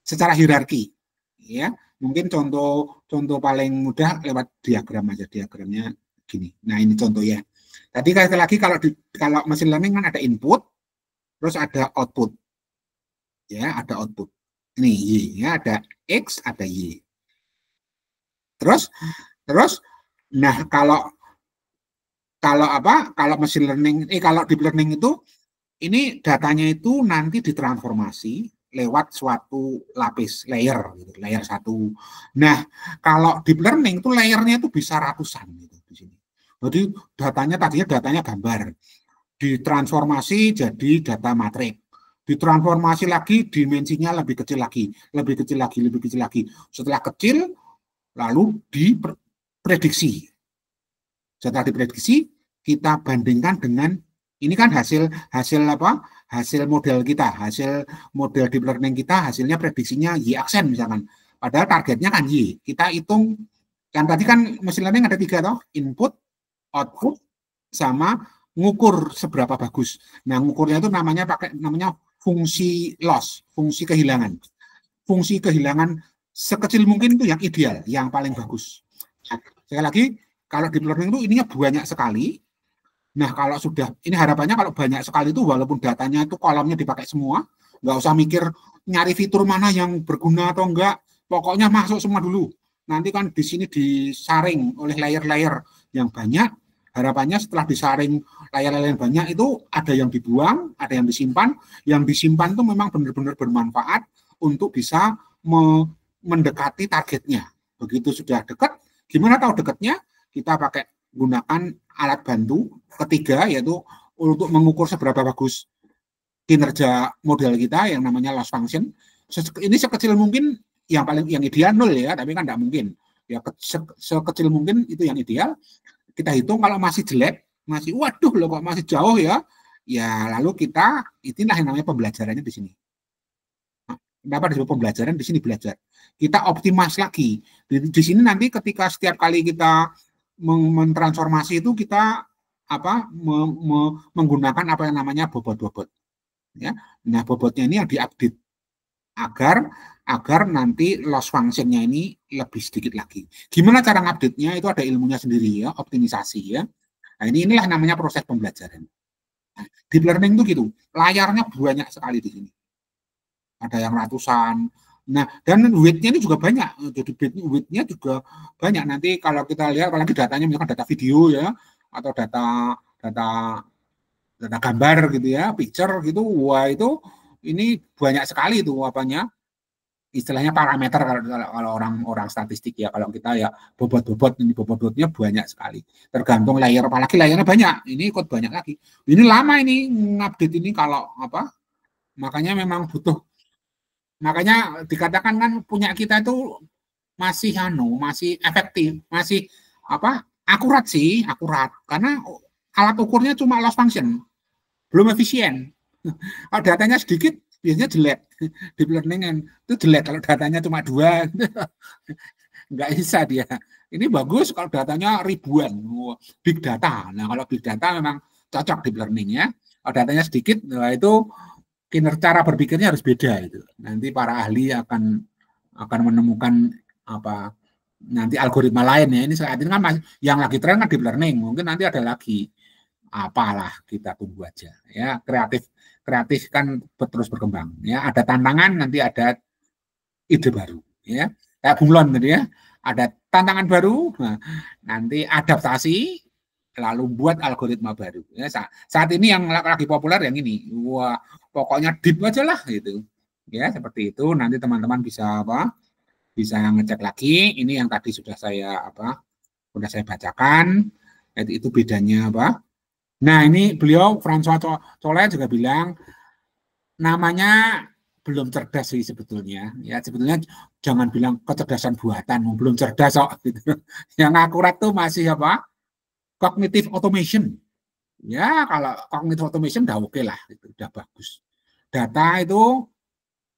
S1: secara hierarki. Ya, mungkin contoh paling mudah lewat diagram aja, diagramnya gini. Nah ini contoh ya. Tadi sekali lagi kalau machine learning kan ada input, terus ada output. Ya, ada output. Ini Y, ya, ada X, ada Y. Terus nah kalau machine learning, kalau deep learning itu, ini datanya itu nanti ditransformasi lewat suatu lapis, layer gitu, layer satu. Nah, kalau deep learning itu layernya itu bisa ratusan gitu di sini. Jadi tadinya datanya gambar, ditransformasi jadi data matrik, ditransformasi lagi dimensinya lebih kecil lagi. Setelah kecil lalu diprediksi. Setelah diprediksi kita bandingkan dengan, ini kan hasil model kita, hasil model deep learning kita, hasilnya prediksinya Y aksen misalkan. Padahal targetnya kan Y. Kita hitung, kan tadi kan machine learning ada 3 toh, input, output, sama ngukur seberapa bagus. Nah, ngukurnya itu namanya fungsi loss, fungsi kehilangan. Fungsi kehilangan sekecil mungkin itu yang ideal, yang paling bagus. Sekali lagi, kalau deep learning itu ininya banyak sekali. Nah, kalau sudah, ini harapannya kalau banyak sekali itu, walaupun datanya itu kolomnya dipakai semua, nggak usah mikir nyari fitur mana yang berguna atau enggak, pokoknya masuk semua dulu. Nanti kan di sini disaring oleh layer-layer yang banyak, harapannya setelah disaring layar-layar banyak itu ada yang dibuang, ada yang disimpan. Yang disimpan itu memang benar-benar bermanfaat untuk bisa mendekati targetnya. Begitu sudah dekat, gimana tahu dekatnya? Kita pakai gunakan alat bantu ketiga, yaitu untuk mengukur seberapa bagus kinerja model kita yang namanya loss function. Ini sekecil mungkin, yang ideal 0 ya, tapi kan tidak mungkin. Ya sekecil mungkin itu yang ideal. Kita hitung kalau masih jelek, masih waduh loh kok masih jauh ya. Ya lalu inilah yang namanya pembelajarannya di sini. Kenapa disebut pembelajaran? Di sini belajar. Kita optimas lagi. Di sini nanti ketika setiap kali kita mentransformasi itu kita menggunakan apa yang namanya bobot-bobot. Ya. Nah, bobotnya ini yang diupdate agar nanti loss function-nya ini lebih sedikit lagi. Gimana cara ngupdate-nya? Itu ada ilmunya sendiri ya, optimisasi ya. Nah, inilah namanya proses pembelajaran. Nah, deep learning itu gitu. Layarnya banyak sekali di sini. Ada yang ratusan. Nah, dan weight-nya ini juga banyak. Jadi weight-nya juga banyak. Nanti kalau kita lihat, apalagi datanya misalkan data video ya, atau data gambar gitu ya, picture gitu, wah itu ini banyak sekali itu istilahnya parameter kalau orang statistik ya. Kalau kita ya bobot-bobotnya banyak sekali. Tergantung layer, apalagi layarnya banyak. Ini ikut banyak lagi. Ini lama ini ngupdate ini kalau makanya memang butuh. Makanya dikatakan kan punya kita itu masih efektif, masih akurat karena alat ukurnya cuma loss function, belum efisien. Kalau datanya sedikit biasanya jelek. Deep learning itu jelek kalau datanya cuma 2, nggak bisa dia. Ini bagus kalau datanya ribuan, big data. Nah kalau big data memang cocok deep learning ya. Kalau datanya sedikit, nah itu cara berpikirnya harus beda itu. Nanti para ahli akan menemukan nanti algoritma lain ya. Ini saat ini kan yang lagi tren kan deep learning. Mungkin nanti ada lagi apalah, kita tunggu aja ya. Kreatif kan terus berkembang ya. Ada tantangan, nanti ada ide baru ya. Kayak bunglon tadi ya. Ada tantangan baru, nanti adaptasi, lalu buat algoritma baru. Ya, saat ini yang lagi populer yang ini, wah pokoknya deep aja lah gitu. Ya seperti itu. Nanti teman-teman bisa bisa ngecek lagi. Ini yang tadi sudah saya bacakan. Itu bedanya Nah ini beliau François Chollet juga bilang namanya belum cerdas sih sebetulnya. Ya sebetulnya jangan bilang kecerdasan buatan, belum cerdas kok gitu. Yang akurat tuh masih cognitive automation. Ya, kalau cognitive automation udah oke lah, itu udah bagus. Data itu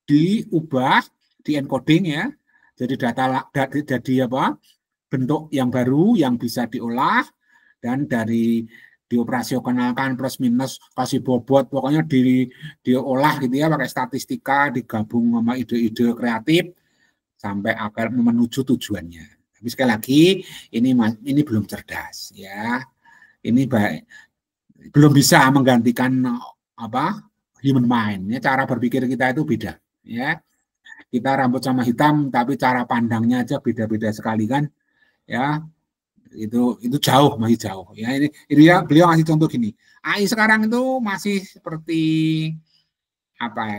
S1: diubah, di-encoding ya. Jadi jadi bentuk yang baru yang bisa diolah, dan dari dioperasionalkan plus minus kasih bobot, pokoknya diolah gitu ya pakai statistika, digabung sama ide-ide kreatif sampai akan menuju tujuannya. Tapi sekali lagi ini belum cerdas ya. Ini belum bisa menggantikan human mind ya. Cara berpikir kita itu beda ya. Kita rambut sama hitam tapi cara pandangnya aja beda-beda sekali kan ya. Itu jauh, masih jauh ya. Ini ya, beliau ngasih contoh gini. AI sekarang itu masih seperti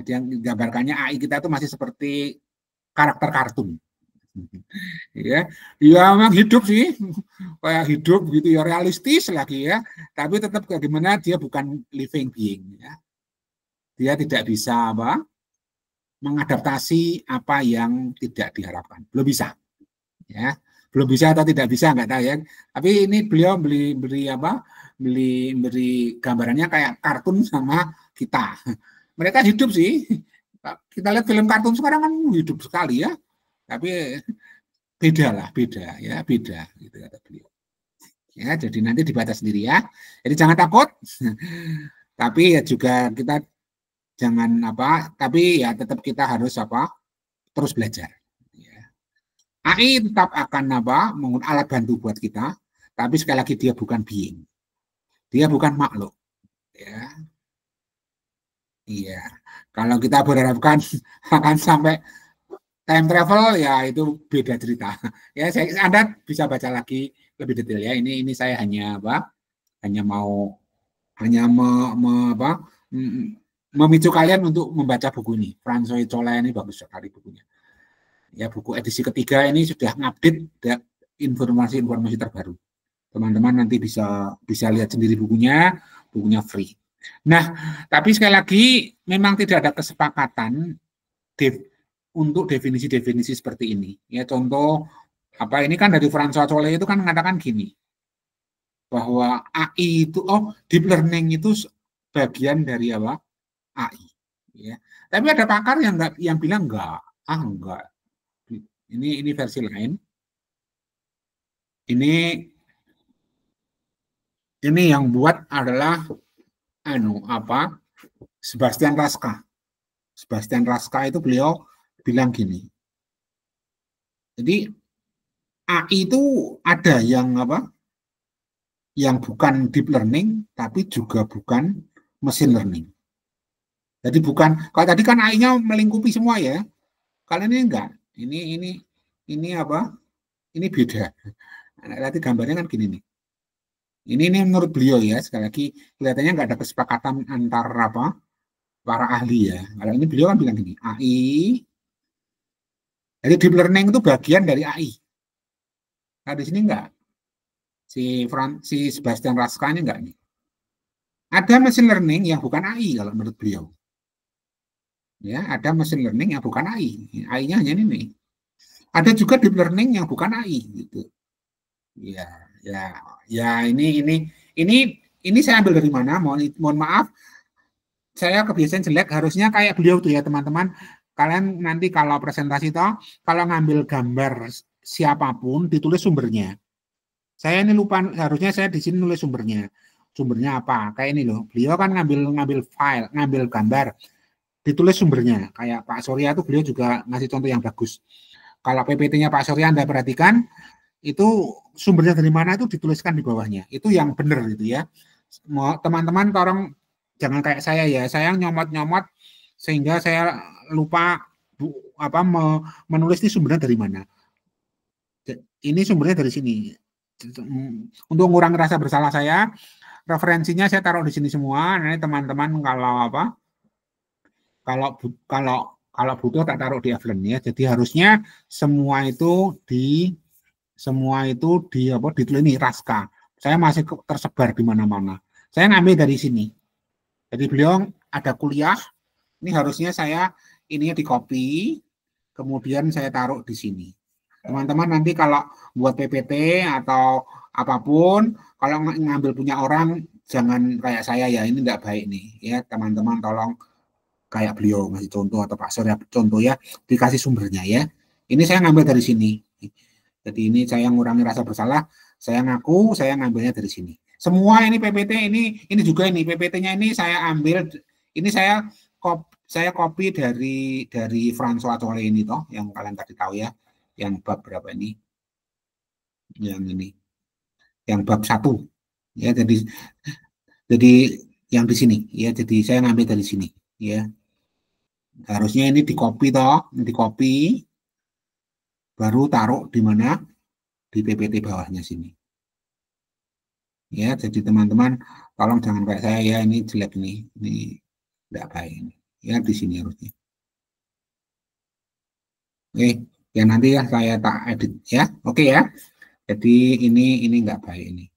S1: dia gambarkannya AI kita itu masih seperti karakter kartun. Ya memang hidup sih, kayak hidup gitu ya, realistis lagi ya, tapi tetap bagaimana dia bukan living being ya. Dia tidak bisa mengadaptasi apa yang tidak diharapkan, belum bisa ya. Belum bisa atau tidak bisa nggak tahu ya. Tapi ini beliau beri gambarannya kayak kartun sama kita. Mereka hidup sih. Kita lihat film kartun sekarang kan hidup sekali ya. Tapi beda gitu kata beliau. Ya, jadi nanti dibaca sendiri ya. Jadi jangan takut. Tapi ya juga kita jangan tapi ya tetap kita harus terus belajar. AI tetap akan menggunakan alat bantu buat kita, tapi sekali lagi dia bukan being, dia bukan makhluk, ya. Iya, kalau kita berharapkan akan sampai time travel, ya itu beda cerita. Ya, Anda bisa baca lagi lebih detail ya. Ini saya hanya hanya mau memicu kalian untuk membaca buku ini. François Chollet ini bagus sekali bukunya. Ya, buku edisi ketiga ini sudah ngupdate informasi-informasi terbaru. Teman-teman nanti bisa lihat sendiri bukunya free. Nah, tapi sekali lagi memang tidak ada kesepakatan untuk definisi-definisi seperti ini. Ya, contoh ini kan dari François Chollet itu kan mengatakan gini, bahwa AI itu deep learning itu bagian dari apa? AI. Ya. Tapi ada pakar yang bilang enggak. Ini versi lain. Ini yang buat adalah Sebastian Raska. Sebastian Raska itu beliau bilang gini. Jadi AI itu ada yang yang bukan deep learning tapi juga bukan machine learning. Jadi bukan, kalau tadi kan AI-nya melingkupi semua ya. Kalau ini enggak. Ini beda. Nanti gambarnya kan gini nih. Ini menurut beliau ya, sekali lagi kelihatannya nggak ada kesepakatan antar para ahli ya. Kalau ini beliau kan bilang gini, AI, jadi deep learning itu bagian dari AI. Nah di sini enggak, si Sebastian Raska ini enggak nih. Ada machine learning yang bukan AI kalau menurut beliau. Ya, ada machine learning yang bukan AI. AI-nya hanya ini. Ada juga deep learning yang bukan AI gitu. Ya, ini saya ambil dari mana? Mohon maaf, saya kebiasaan jelek. Harusnya kayak beliau tuh ya teman-teman. Kalian nanti kalau presentasi kalau ngambil gambar siapapun ditulis sumbernya. Saya ini lupa, harusnya saya di sini nulis sumbernya. Sumbernya apa? Kayak ini loh. Beliau kan ngambil file, ngambil gambar, ditulis sumbernya. Kayak Pak Surya itu beliau juga ngasih contoh yang bagus. Kalau PPT-nya Pak Surya Anda perhatikan, itu sumbernya dari mana itu dituliskan di bawahnya. Itu yang benar gitu ya. Teman-teman tolong jangan kayak saya ya. Saya nyomot-nyomot sehingga saya lupa menulis ini sumbernya dari mana. Ini sumbernya dari sini. Untuk mengurangi rasa bersalah saya, referensinya saya taruh di sini semua. Nanti teman-teman kalau butuh tak taruh di Avlen ya. Jadi harusnya semua itu ditulis ini Raska. Saya masih tersebar di mana-mana. Saya ngambil dari sini. Jadi beliau ada kuliah, ini harusnya saya ininya di copy, kemudian saya taruh di sini. Teman-teman nanti kalau buat PPT atau apapun, kalau ngambil punya orang jangan kayak saya ya, ini tidak baik nih ya teman-teman, tolong kayak beliau ngasih contoh atau Pak Surya contoh ya, dikasih sumbernya ya. Ini saya ngambil dari sini. Jadi ini saya ngurangi rasa bersalah, saya ngaku saya ngambilnya dari sini. Semua ini PPT ini juga ini PPT-nya ini saya ambil, ini saya copy dari François Chollet ini toh, yang kalian tadi tahu ya, yang bab berapa ini? Yang ini. Yang bab 1. Ya, jadi yang di sini ya, jadi saya ngambil dari sini ya. Harusnya ini di-copy toh, di-copy baru taruh di mana? Di PPT bawahnya sini. Ya, jadi teman-teman tolong jangan kayak saya ya, ini jelek ini tidak baik ini. Ya, di sini harusnya. Oke, ya nanti ya saya tak edit ya. Oke ya. Jadi ini enggak baik ini.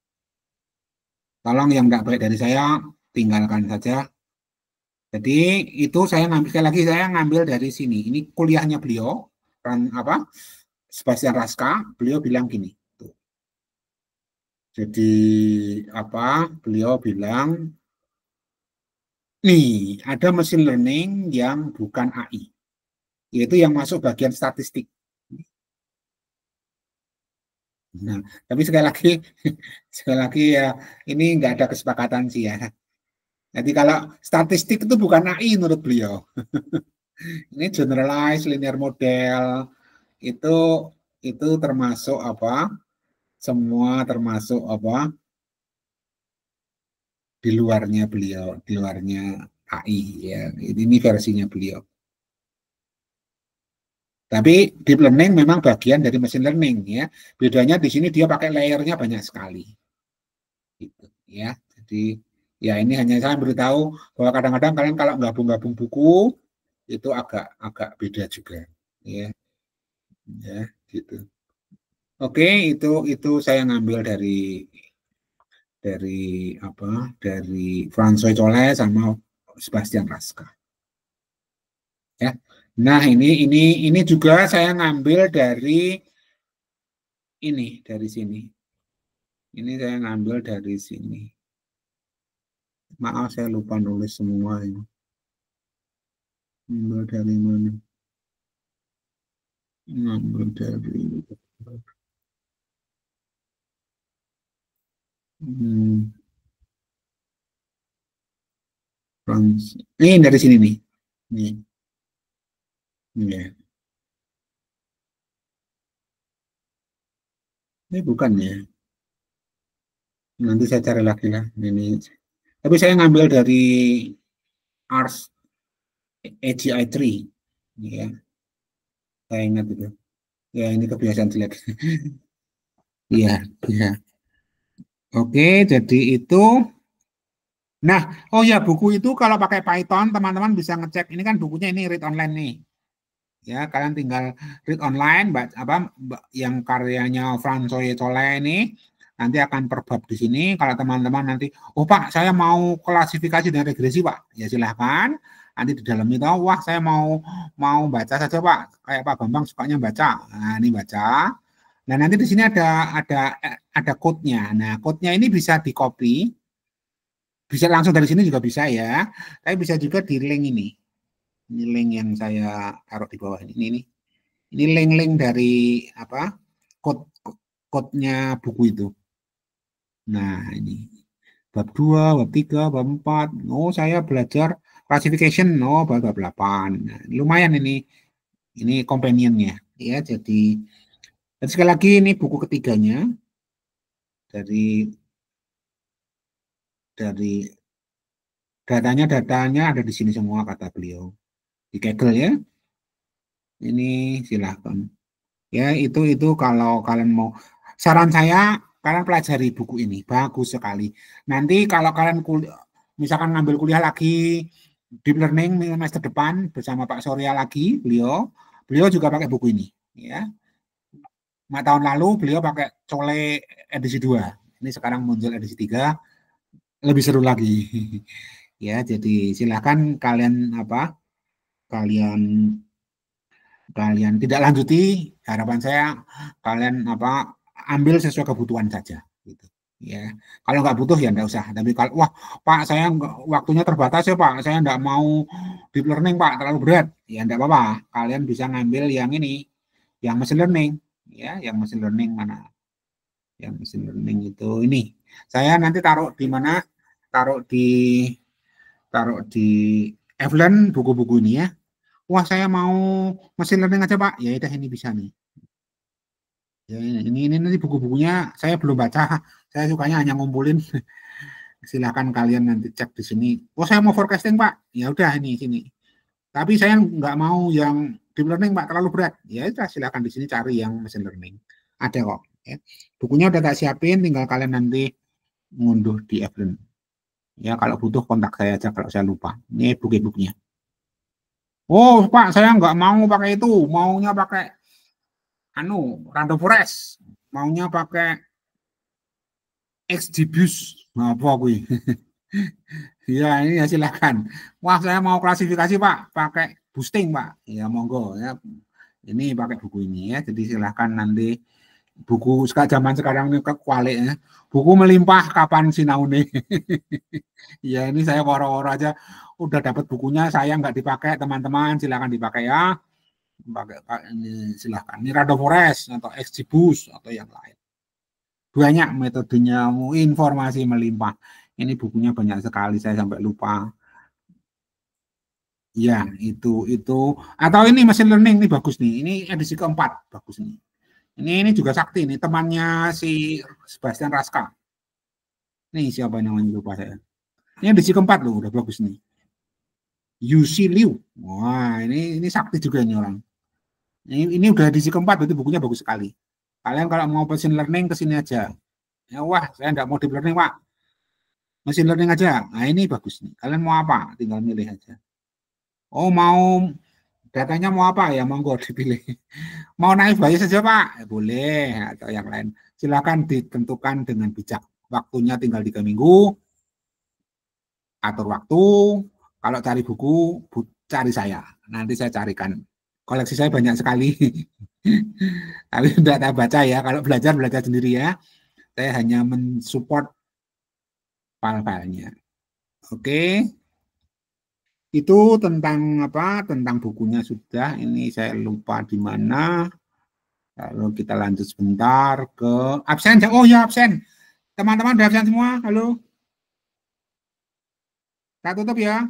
S1: Tolong yang enggak baik dari saya tinggalkan saja. Jadi itu saya ngambil, sekali lagi saya ngambil dari sini. Ini kuliahnya beliau, Sebastian Raska, beliau bilang gini. Jadi beliau bilang nih ada machine learning yang bukan AI, yaitu yang masuk bagian statistik. Nah, tapi sekali lagi ya ini nggak ada kesepakatan sih ya. Jadi kalau statistik itu bukan AI menurut beliau. Ini generalized linear model itu termasuk semua termasuk di luarnya beliau, di luarnya AI ya. Ini versinya beliau. Tapi deep learning memang bagian dari machine learning ya. Bedanya di sini dia pakai layernya banyak sekali. Gitu, ya. Jadi ya ini hanya saya beritahu bahwa kadang-kadang kalian kalau gabung-gabung buku itu agak beda juga, ya. Ya, gitu. Oke, itu saya ngambil dari apa? Dari François Chollet sama Sebastian Raska. Ya. Nah, ini juga saya ngambil dari sini. Ini saya ngambil dari sini. Maaf, saya lupa nulis semua ini. Ngambil dari mana? Ngambil dari ini dari sini nih. Nih. Ya. Ini bukan ya. Nanti saya cari lagi lah. Ini. Tapi saya ngambil dari Ars AGI 3. Ya. Saya ingat itu. Ya, ini kebiasaan jelek. Iya, iya. Oke, jadi itu. Nah, oh ya, buku itu kalau pakai Python, teman-teman bisa ngecek. Ini kan bukunya ini read online nih. Ya, kalian tinggal read online, yang karyanya François Chollet ini nanti akan per bab di sini. Kalau teman-teman nanti, oh Pak, saya mau klasifikasi dan regresi Pak, ya silahkan. Nanti di dalam itu, wah saya mau baca saja Pak, kayak Pak Bambang sukanya baca. Nah, ini baca. Nah, nanti di sini ada code-nya. Nah, code-nya ini bisa di-copy, bisa langsung dari sini juga bisa ya. Tapi bisa juga di link ini. Ini link yang saya taruh di bawah ini. Ini link-link dari apa? Code-nya buku itu. Nah, ini bab 2, bab 3, bab 4. Oh, saya belajar classification, bab 8. Nah, lumayan ini companion-nya ya. Jadi sekali lagi ini buku ketiganya dari datanya ada di sini semua kata beliau. Di Kaggle ya. Ini silahkan. Ya, itu kalau kalian mau, saran saya kalian pelajari buku ini, bagus sekali. Nanti kalau kalian misalkan ngambil kuliah lagi deep learning semester depan bersama Pak Surya lagi, beliau juga pakai buku ini, ya. 5 tahun lalu beliau pakai Chollet edisi 2. Ini sekarang muncul edisi 3, lebih seru lagi. Ya, jadi silahkan kalian kalian tidak lanjuti, harapan saya kalian ambil sesuai kebutuhan saja gitu ya. Kalau nggak butuh ya nggak usah, tapi kalau wah Pak saya waktunya terbatas ya Pak, saya nggak mau deep learning Pak, terlalu berat, ya nggak apa-apa, kalian bisa ngambil yang ini, yang machine learning ya. Yang machine learning mana? Yang machine learning itu ini saya nanti taruh di mana? Taruh di Evelyn buku-buku ini ya. Wah saya mau machine learning aja Pak, ya udah ini bisa nih. Ya, ini nanti buku-bukunya saya belum baca, saya sukanya hanya ngumpulin. Silahkan kalian nanti cek di sini. Oh saya mau forecasting Pak, ya udah ini sini. Tapi saya nggak mau yang deep learning Pak, terlalu berat. Ya udah silahkan di sini cari yang machine learning. Ada kok. Ya. Bukunya udah tak siapin, tinggal kalian nanti ngunduh di Evelyn. Ya kalau butuh kontak saya aja kalau saya lupa. Ini buku-bukunya. Oh Pak, saya nggak mau pakai itu, maunya pakai random forest, maunya pakai XGBoost, apa gue? Ya ini ya silakan. Wah saya mau klasifikasi Pak, pakai boosting Pak, ya monggo ya. Ini pakai buku ini ya, jadi silahkan nanti buku zaman sekarang ini kualik ya. Buku melimpah kapan sinaune. Ya ini saya woro-woro aja udah dapat bukunya, saya nggak dipakai, teman-teman silakan dipakai ya. Ini silahkan. Ini random forest atau XGBoost atau yang lain. Banyak metodenya, informasi melimpah. Ini bukunya banyak sekali, saya sampai lupa. Ya itu atau ini machine learning ini bagus nih. Ini edisi keempat bagus nih. Ini juga sakti nih, temannya si Sebastian Raska. Ini siapa namanya lupa saya. Ini edisi keempat loh, udah bagus nih. UC Liu. Wah, ini sakti juga ini orang. Ini udah edisi keempat, berarti bukunya bagus sekali. Kalian kalau mau machine learning ke sini aja. Ya wah, saya nggak mau deep learning, Pak. Machine learning aja. Nah, ini bagus nih. Kalian mau apa? Tinggal milih aja. Oh, mau datanya mau apa ya? Monggo dipilih. Mau naik bayi saja, Pak? Boleh. Atau yang lain. Silakan ditentukan dengan bijak. Waktunya tinggal 3 minggu. Atur waktu. Kalau cari buku, cari saya. Nanti saya carikan. Koleksi saya banyak sekali. Tapi tidak saya baca ya. Kalau belajar sendiri ya. Saya hanya mensupport file-filenya. Oke. Itu tentang apa? Tentang bukunya sudah. Ini saya lupa di mana. Lalu kita lanjut sebentar ke absen. Oh ya, absen. Teman-teman udah absen semua? Halo. Tak tutup ya.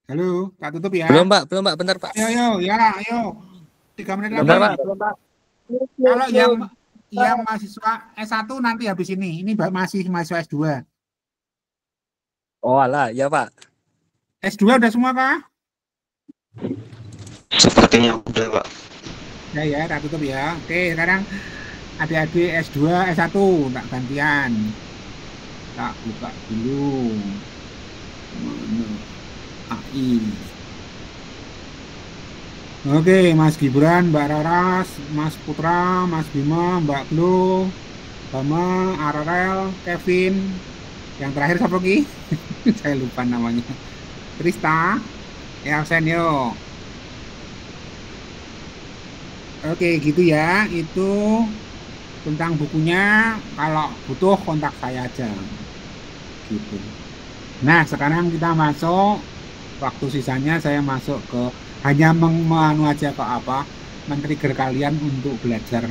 S1: Halo, tak tutup ya.
S8: Belum, Pak. Bentar, Pak.
S1: Ayo. 3 menit lagi.
S8: Bentar, Pak.
S1: Kalau yang mahasiswa S1 nanti habis ini. Ini masih mahasiswa S2.
S8: Oh, alah, ya, Pak.
S1: S2 udah semua, Kak?
S2: Sepertinya udah, Pak.
S1: Ya, tak tutup ya. Oke, sekarang adik-adik S2, S1 tak gantian. Tak buka dulu. Mana? AI. Oke, Mas Gibran, Mbak Raras, Mas Putra, Mas Bima, Mbak Glo, Bama, Ararel, Kevin. Yang terakhir siapa lagi? Saya lupa namanya. Trista. Ya, absen yo. Oke, gitu ya. Itu tentang bukunya. Kalau butuh kontak saya aja. Gitu. Nah, sekarang kita masuk. Waktu sisanya saya masuk ke hanya menganu aja ke apa, men-trigger kalian untuk belajar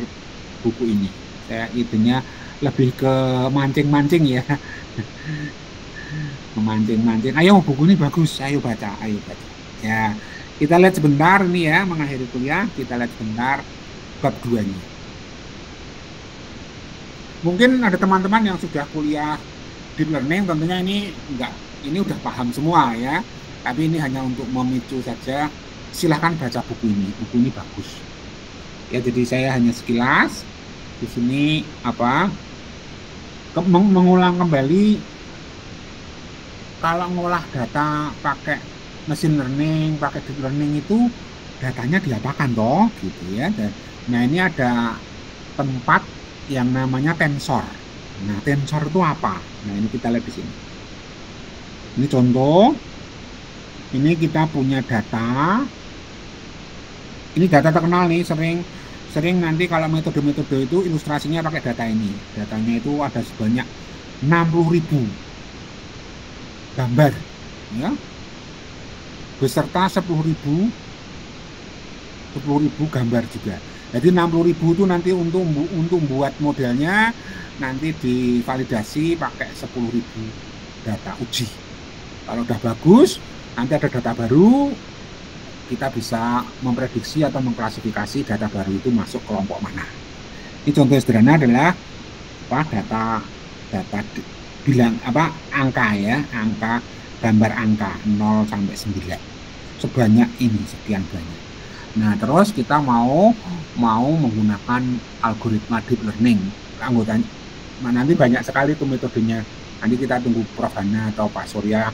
S1: buku ini. Saya idenya lebih ke mancing-mancing ya. Memancing-mancing. Ayo, buku ini bagus, ayo baca. Ya, kita lihat sebentar nih ya, mengakhiri kuliah, kita lihat sebentar bab 2-nya. Mungkin ada teman-teman yang sudah kuliah deep learning, tentunya ini udah paham semua ya. Tapi ini hanya untuk memicu saja. Silahkan baca buku ini bagus. Ya, jadi saya hanya sekilas di sini apa mengulang kembali. Kalau ngolah data pakai machine learning, pakai deep learning itu datanya diapakan toh, gitu ya. Nah, ini ada tempat yang namanya tensor. Nah, tensor itu apa? Nah, ini kita lihat di sini. Ini contoh. Ini kita punya data. Ini data terkenal nih, sering nanti kalau metode-metode itu ilustrasinya pakai data ini. Datanya itu ada sebanyak 60.000 gambar ya. Beserta 10.000 gambar juga. Jadi 60.000 itu nanti untuk buat modelnya nanti divalidasi pakai 10.000 data uji. Kalau udah bagus, nanti ada data baru, kita bisa memprediksi atau mengklasifikasi data baru itu masuk kelompok mana. Ini contoh sederhana adalah data bilang angka ya, angka gambar angka 0 sampai 9. Sebanyak ini, sekian banyak. Nah, terus kita mau menggunakan algoritma deep learning. Anggotanya nanti banyak sekali tuh metodenya. Nanti kita tunggu Prof Hana atau Pak Surya,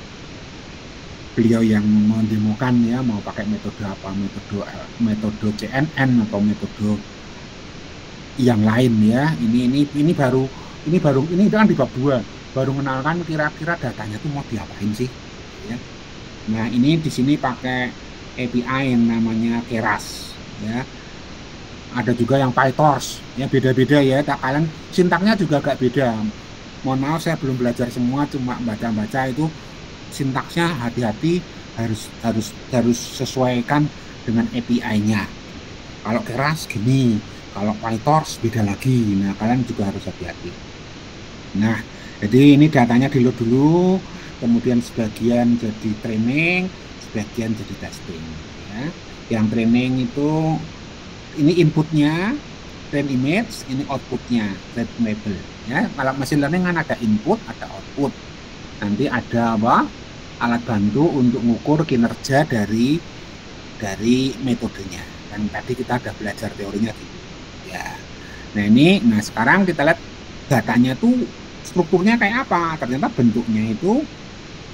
S1: beliau yang mendemokan ya, mau pakai metode apa, metode CNN atau metode yang lain ya. Ini kan di bab 2 baru mengenalkan kira-kira datanya tuh mau diapain sih ya. Nah, ini di sini pakai API yang namanya Keras ya. Ada juga yang PyTorch ya, beda-beda ya. Kalian sintaknya juga agak beda. Mohon maaf, saya belum belajar semua, cuma baca-baca itu. Sintaksnya hati-hati, harus sesuaikan dengan API-nya. Kalau Keras gini, kalau PyTorch beda lagi. Nah, kalian juga harus hati-hati. Nah, jadi ini datanya di-load dulu, kemudian sebagian jadi training, sebagian jadi testing. Ya. Yang training itu ini inputnya, train image, ini outputnya, trainable. Ya, kalau machine learning kan ada input, ada output. Nanti ada alat bantu untuk mengukur kinerja dari metodenya. Dan tadi kita ada belajar teorinya gitu. Ya. Nah, sekarang kita lihat datanya tuh strukturnya kayak apa? Ternyata bentuknya itu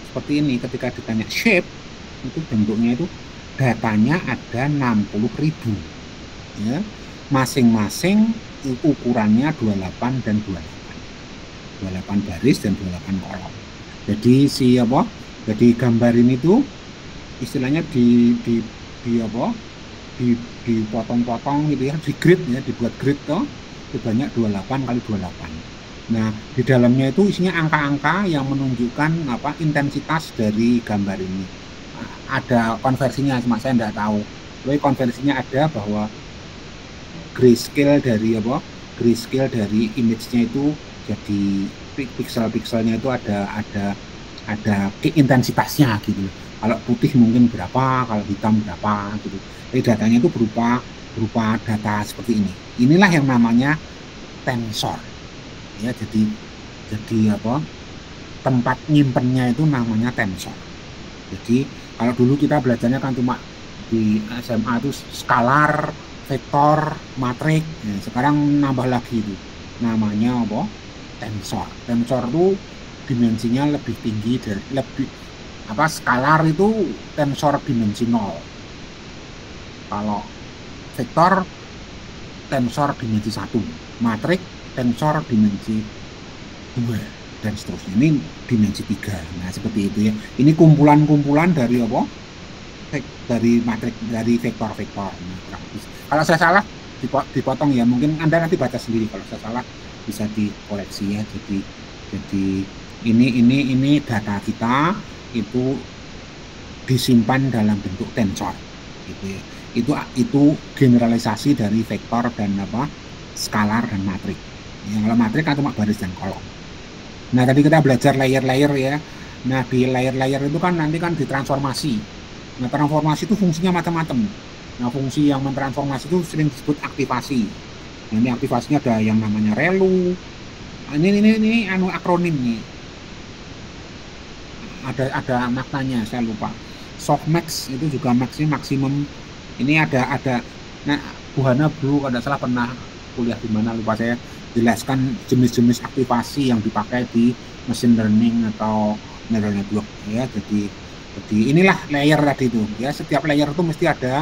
S1: seperti ini. Ketika ditanya shape, itu bentuknya itu datanya ada 60.000 ya. Masing-masing ukurannya 28 dan 28 baris dan 28 kolom. Jadi jadi gambar ini tuh istilahnya dipotong-potong gitu ya, di grid ya, dibuat grid tuh sebanyak 28 kali 28. Nah, di dalamnya itu isinya angka-angka yang menunjukkan intensitas dari gambar ini. Nah, ada konversinya, cuma saya tidak tahu. Tapi konversinya ada bahwa grayscale dari image-nya itu jadi pixel-pixelnya itu ada intensitasnya gitu. Kalau putih mungkin berapa, kalau hitam berapa gitu. Jadi datanya itu berupa data seperti ini. Inilah yang namanya tensor. Ya, jadi tempat nyimpennya itu namanya tensor. Jadi kalau dulu kita belajarnya kan cuma di SMA itu skalar, vektor, matrik. Ya, sekarang nambah lagi itu. Namanya tensor. Tensor itu dimensinya lebih tinggi dari skalar itu tensor dimensi 0. Kalau vektor tensor dimensi 1, matrik tensor dimensi 2 dan seterusnya. Ini dimensi 3. Nah, seperti itu ya. Ini kumpulan-kumpulan dari dari matrik, dari vektor-vektor. Nah, kalau saya salah dipotong ya, mungkin Anda nanti baca sendiri. Kalau saya salah bisa dikoreksi ya. Jadi ini data kita itu disimpan dalam bentuk tensor gitu ya. Itu generalisasi dari vektor dan skalar dan matrik. Yang kalau matrik kan cuma baris dan kolom. Nah, tadi kita belajar layer-layer ya. Nah, di layer-layer itu kan nanti kan ditransformasi. Nah, transformasi itu fungsinya macam-macam. Nah, fungsi yang mentransformasi itu sering disebut aktivasi. Nah, ini aktivasinya ada yang namanya relu. Ini akronim nih. Ada maknanya, saya lupa. Softmax itu juga maxnya maksimum. Ini ada nah, Bu Hana dulu kalau salah pernah kuliah di mana lupa saya, jelaskan jenis-jenis aktivasi yang dipakai di machine learning atau neural network ya. Jadi inilah layer tadi itu ya. Setiap layer itu mesti ada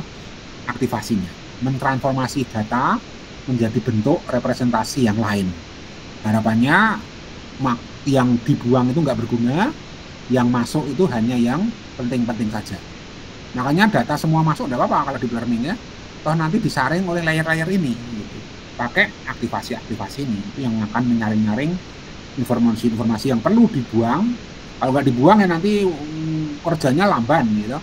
S1: aktivasinya, mentransformasi data menjadi bentuk representasi yang lain. Harapannya yang dibuang itu nggak berguna, yang masuk itu hanya yang penting-penting saja. Makanya data semua masuk tidak apa-apa kalau deep learning ya. Toh nanti disaring oleh layer-layer ini gitu. Pakai aktivasi-aktivasi ini itu yang akan menyaring-nyaring informasi-informasi yang perlu dibuang. Kalau nggak dibuang ya nanti kerjanya lamban gitu.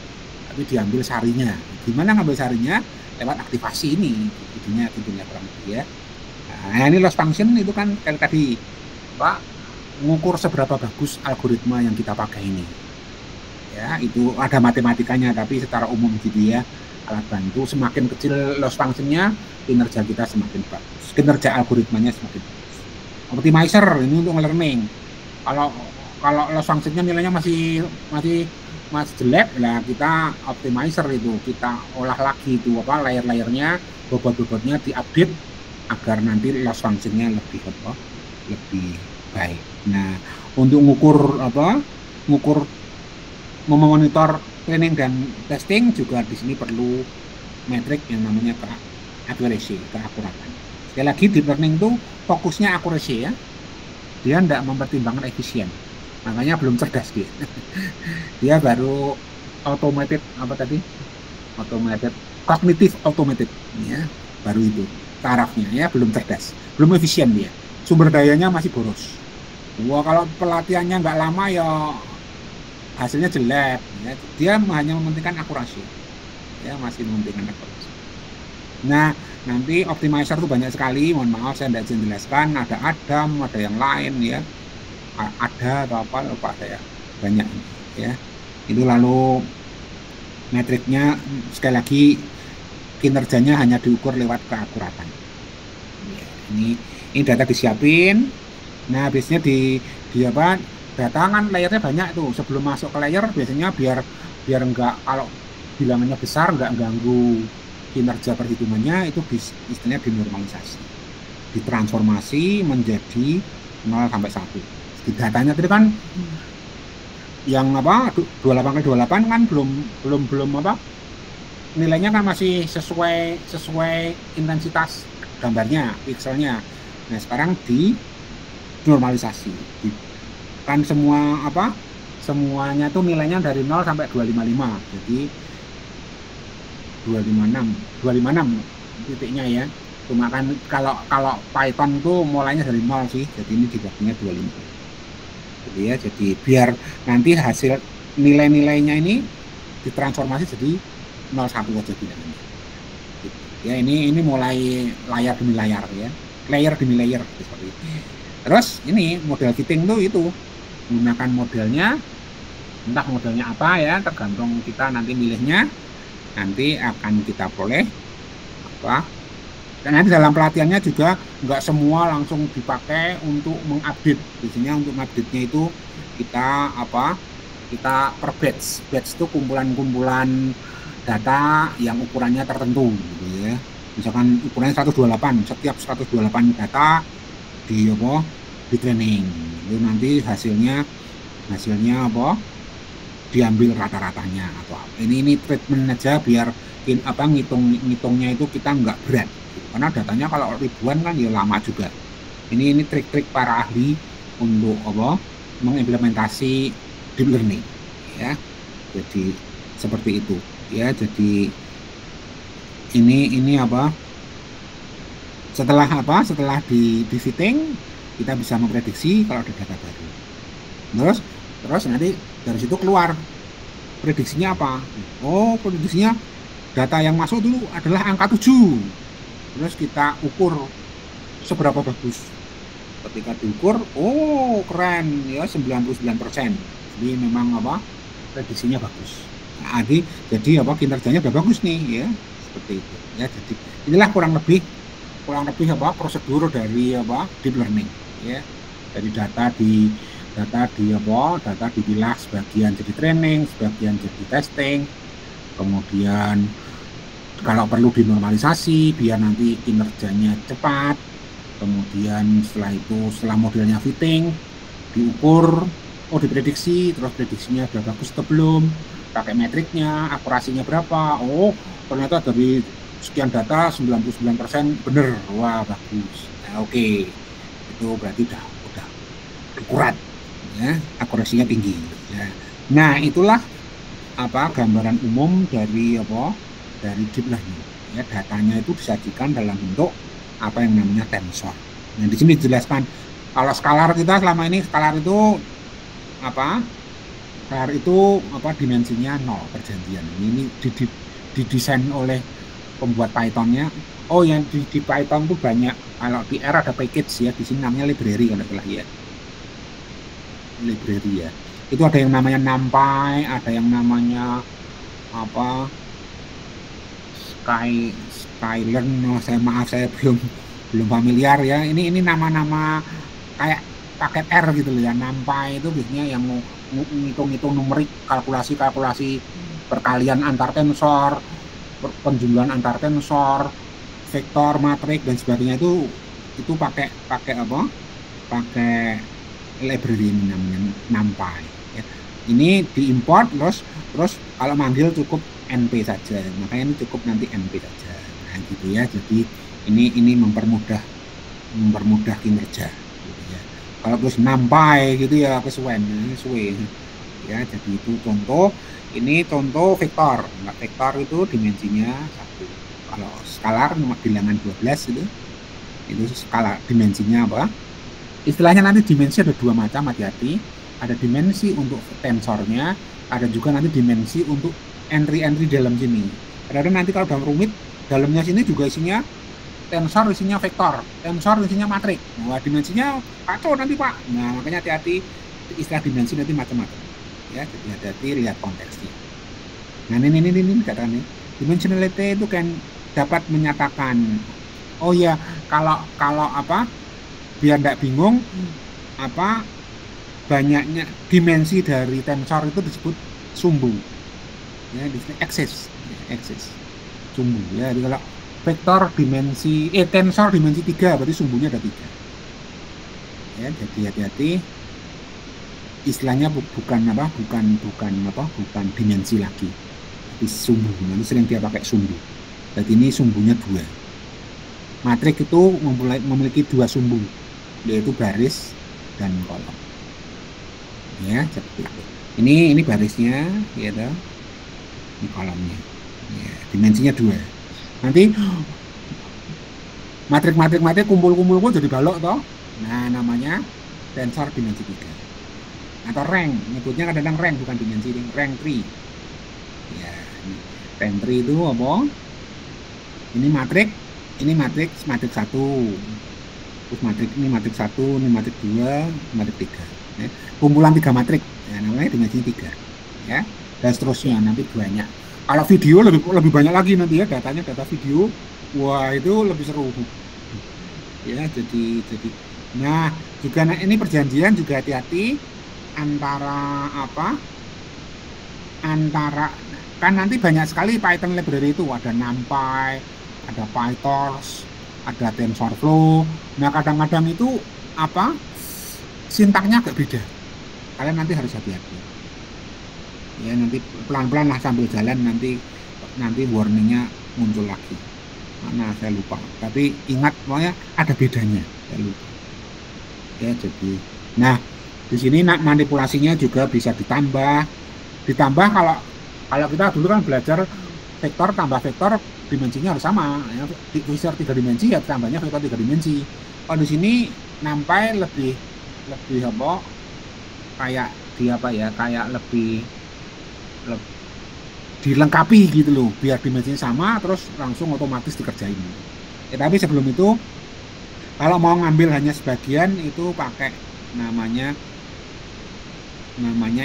S1: Tapi diambil sarinya. Gimana ngambil sarinya? Lewat aktivasi ini. Intinya kurang lebih ya. Nah, ini loss function itu kan kayak tadi mengukur seberapa bagus algoritma yang kita pakai ini. Ya, itu ada matematikanya, tapi secara umum gitu ya, alat bantu. Semakin kecil loss function-nya, kinerja kita semakin bagus, kinerja algoritmanya semakin bagus. Optimizer ini untuk learning. Kalau loss function-nya nilainya masih jelek, lah kita optimizer itu kita olah lagi itu layer-layernya, bobot-bobotnya diupdate agar nanti loss function-nya lebih baik. Nah, untuk ngukur memonitor training dan testing juga di sini perlu metrik yang namanya accuracy, keakuratan. Sekali lagi deep learning itu fokusnya accuracy ya. Dia tidak mempertimbangkan efisien. Makanya belum cerdas dia. Dia baru automated cognitive automated ya, baru itu tarafnya ya, belum cerdas, belum efisien dia. Sumber dayanya masih boros. Wah, kalau pelatihannya nggak lama ya hasilnya jelek ya. Dia hanya mementingkan akurasi ya, masih mementingkan akurasi. Nah, nanti optimizer itu banyak sekali, mohon maaf saya tidak bisa jelaskan. Ada Adam, ada yang lain ya, ada atau apa lupa saya, banyak ya. Itu lalu metriknya sekali lagi kinerjanya hanya diukur lewat keakuratan ya. Ini data disiapin. Nah, biasanya di data kan layernya banyak tuh. Sebelum masuk ke layer biasanya biar enggak, kalau bilangannya besar enggak ganggu kinerja perhitungannya, itu istilahnya dinormalisasi, ditransformasi menjadi 0 sampai 1. Di datanya tadi kan yang apa 28 kali 28 kan belum apa nilainya kan masih sesuai intensitas gambarnya, pikselnya. Nah, sekarang di normalisasi. Kan semua apa? Semuanya tuh nilainya dari 0 sampai 255. Jadi 256 titiknya ya. Cuma kan kalau Python tuh mulainya dari 0 sih. Jadi ini dibaginya 25. Jadi ya, jadi biar nanti hasil nilai-nilainya ini ditransformasi jadi 01 aja bilangnya. Ya ini mulai layar demi layar ya. Layer demi layer seperti itu. Terus ini model fitting tuh itu menggunakan modelnya, entah modelnya apa ya, tergantung kita nanti milihnya. Nanti akan kita peroleh apa. Dan nanti dalam pelatihannya juga nggak semua langsung dipakai untuk mengupdate. Biasanya untuk update-nya itu kita apa? Kita per batch. Batch itu kumpulan-kumpulan data yang ukurannya tertentu gitu ya. Misalkan ukurannya 128, setiap 128 data di apa? Di training. Itu nanti hasilnya apa? Diambil rata-ratanya atau apa. Ini treatment aja biar apa ngitungnya itu kita nggak berat. Karena datanya kalau ribuan kan ya lama juga. Ini trik-trik para ahli untuk apa? Mengimplementasi deep learning ya. Jadi seperti itu ya. Jadi ini apa? Setelah di fitting kita bisa memprediksi kalau ada data baru. Terus nanti dari situ keluar prediksinya apa? Oh, prediksinya data yang masuk itu adalah angka 7. Terus kita ukur seberapa bagus. Ketika diukur, oh keren ya 99%. Jadi memang apa? Prediksinya bagus. Nah, jadi apa kinerjanya udah bagus nih ya. Seperti itu. Ya, jadi inilah kurang lebih apa prosedur dari apa deep learning ya. Dari data dipilah sebagian jadi training, sebagian jadi testing. Kemudian kalau perlu dinormalisasi biar nanti kinerjanya cepat. Kemudian setelah modelnya fitting diukur, diprediksi, terus prediksinya sudah bagus atau belum, pakai metriknya, akurasinya berapa, ternyata dari sekian data 99% bener, wah bagus. Nah, oke. Itu berarti udah akurat ya, akurasinya tinggi ya. Nah, itulah apa gambaran umum dari deep learning ya. Datanya itu disajikan dalam bentuk apa yang namanya tensor. Nah, di sini dijelaskan kalau skalar kita selama ini skalar itu dimensinya 0 perjanjian. Ini didesain oleh pembuat Pythonnya. Yang di Python tuh banyak. Kalau di R ada package ya, di sini namanya library kalau salah ya. Library ya. Itu ada yang namanya NumPy, ada yang namanya Skylearn. Saya belum familiar ya. Ini nama-nama kayak paket R gitu loh ya. NumPy itu biasanya yang ngitung-ngitung numerik, kalkulasi perkalian antar tensor, penjumlahan antar tensor, vektor, matrik dan sebagainya itu pakai library ini namanya NumPy ya. Ini diimport terus kalau manggil cukup NP saja, makanya ini cukup nanti NP saja. Nah gitu ya. Jadi ini mempermudah kinerja gitu ya. Kalau terus NumPy gitu ya kesuwen ya. Jadi itu contoh vektor. Nah, vektor itu dimensinya 1. Kalau skalar bilangan 12 itu skala dimensinya apa? Istilahnya nanti dimensi ada 2 macam, hati-hati. Ada dimensi untuk tensornya, ada juga nanti dimensi untuk entry dalam sini. Kadang-kadang nanti kalau dalam rumit, dalamnya sini juga isinya tensor, isinya vektor, tensor isinya matrik. Wah, dimensinya kacau nanti Pak. Nah, makanya hati-hati istilah dimensi nanti macam-macam. Ya, jadi hati-hati lihat konteksnya. Nah, ini katanya. Dimensionality itu kan dapat menyatakan, kalau biar tidak bingung, banyaknya dimensi dari tensor itu disebut sumbu. Ya, disebut aksis sumbu ya. Jadi kalau vektor tensor dimensi 3 berarti sumbunya ada 3. Ya, jadi hati-hati. Istilahnya bukan dimensi lagi, tapi sumbu. Nanti sering dia pakai sumbu. Jadi ini sumbunya 2. Matrik itu memiliki 2 sumbu, yaitu baris dan kolom. Ya, seperti itu. Ini barisnya, ya toh. Ini kolomnya. Ya, dimensinya 2. Nanti matrik kumpul jadi balok toh. Nah, namanya tensor dimensi 3. Atau rank, nyebutnya kadang-kadang rank, bukan dimensi, rank 3. Ya, ini rank 3 itu apa? Ini matrik 1. Terus ini matrik 1, ini matrik 2, matrik 3. Ya. Kumpulan 3 matrik, ya, namanya dimensi 3. Ya, dan seterusnya nanti banyak. Kalau video lebih banyak lagi nanti ya, data video. Wah, itu lebih seru. Ya, jadi nah, juga ini perjanjian juga hati-hati antara kan nanti banyak sekali Python library itu, ada NumPy, ada PyTorch, ada TensorFlow. Nah, kadang-kadang itu sintaknya agak beda. Kalian nanti harus hati-hati. Ya, nanti pelan-pelan lah sambil jalan, nanti warningnya muncul lagi. Mana saya lupa. Tapi ingat, pokoknya ada bedanya. Saya lupa. Ya, jadi, nah di sini manipulasinya juga bisa ditambah kalau kita dulu kan belajar vektor tambah vektor, dimensinya harus sama ya. Vektor 3 dimensi ya tambahnya vektor 3 dimensi. Kalau di sini nampai lebih kayak lebih dilengkapi gitu loh, biar dimensinya sama terus langsung otomatis dikerjain. Tapi sebelum itu kalau mau ngambil hanya sebagian itu pakai namanya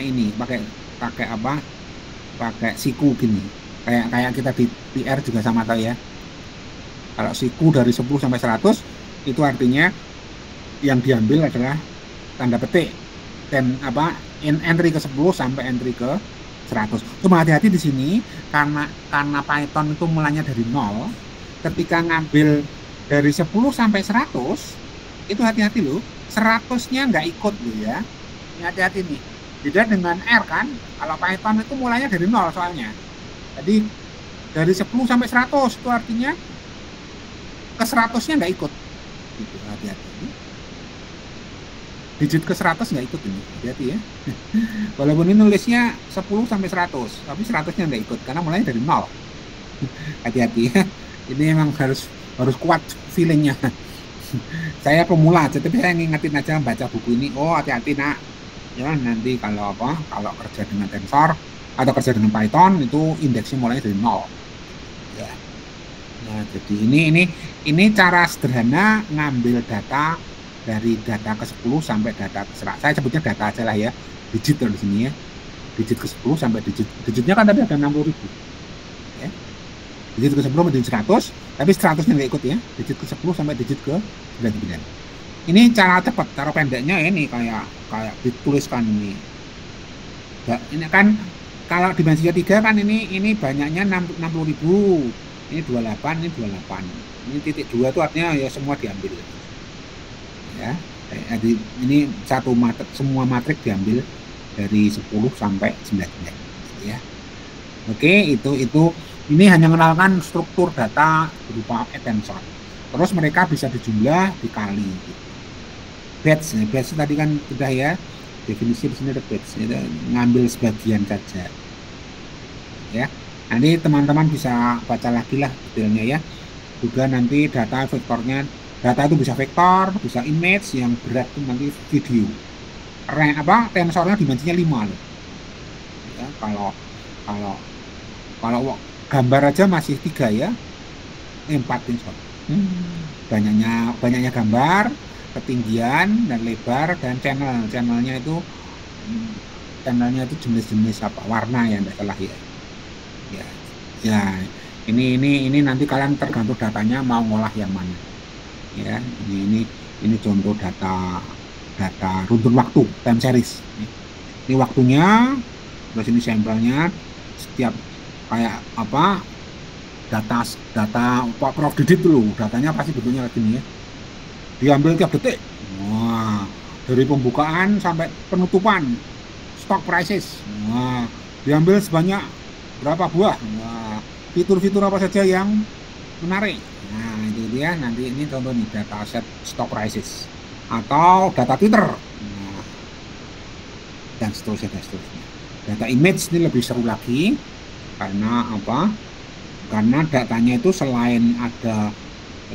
S1: ini, pakai siku gini, kayak kita di PR juga sama tahu ya. Kalau siku dari 10 sampai 100 itu artinya yang diambil adalah tanda petik dan entry ke 10 sampai entry ke 100. Cuma hati-hati di sini karena Python itu mulainya dari 0. Ketika ngambil dari 10 sampai 100 itu hati-hati loh, 100-nya nggak ikut loh ya. Ini hati-hati nih. Beda dengan R kan, kalau Python itu mulainya dari 0 soalnya. Jadi dari 10 sampai 100 itu artinya ke 100-nya nggak ikut. Gitu, hati-hati. Digit ke 100 nggak ikut ini, hati-hati ya. Walaupun ini nulisnya 10 sampai 100, tapi 100-nya nggak ikut karena mulainya dari 0. Hati-hati ya. Ini memang harus kuat feelingnya. Saya pemula, jadi saya ngingetin aja baca buku ini. Oh, hati-hati nak. Ya, nanti kalau kerja dengan tensor atau kerja dengan Python itu indeksnya mulai dari 0. Ya. Nah, jadi ini cara sederhana ngambil data dari data ke 10 sampai data ke 100. Saya sebutnya data aja lah ya. Digit di sini ya. Digit ke 10 sampai digitnya kan tadi ada 60.000. Ya. Digit ke 10 sampai digit 100, tapi 100-nya nggak ikut ya. Digit ke 10 sampai digit ke 99. Ini cara cepat, cara pendeknya ini kayak dituliskan ini. Ini kan kalau dimensinya 3 kan ini banyaknya 60.000. Ini 28, ini 28. Ini titik 2 itu artinya ya semua diambil. Ya. Jadi ini semua matrik diambil dari 10 sampai 99 ya. Oke, itu ini hanya mengenalkan struktur data berupa tensor. Terus mereka bisa dijumlah dikali gitu. Batch tadi kan sudah ya, definisi di sini ada batch, ya, ngambil sebagian saja. Ya. Nanti teman-teman bisa baca lagi lah detailnya ya. Juga nanti data vektornya, data itu bisa vektor, bisa image, yang berat itu nanti video. Tensornya dimensinya 5 loh. Ya, kalau gambar aja masih 3 ya. 4 tensor. Banyaknya gambar, ketinggian dan lebar dan channelnya itu jenis-jenis warna ya, enggak salah ya. Ya, ini nanti kalian tergantung datanya mau ngolah yang mana. Ya, ini contoh data runtun waktu time series. Ini waktunya, terus ini sampelnya, setiap kayak data Prof Didit dulu, datanya pasti bentuknya kayak gini ya. Diambil tiap detik. Wah, dari pembukaan sampai penutupan stock prices. Nah, diambil sebanyak berapa buah. Nah, fitur-fitur apa saja yang menarik. Nah, itu dia. Nanti ini contoh nih data set stock prices atau data Twitter. Nah, dan seterusnya. Data image ini lebih seru lagi karena apa? Karena datanya itu selain ada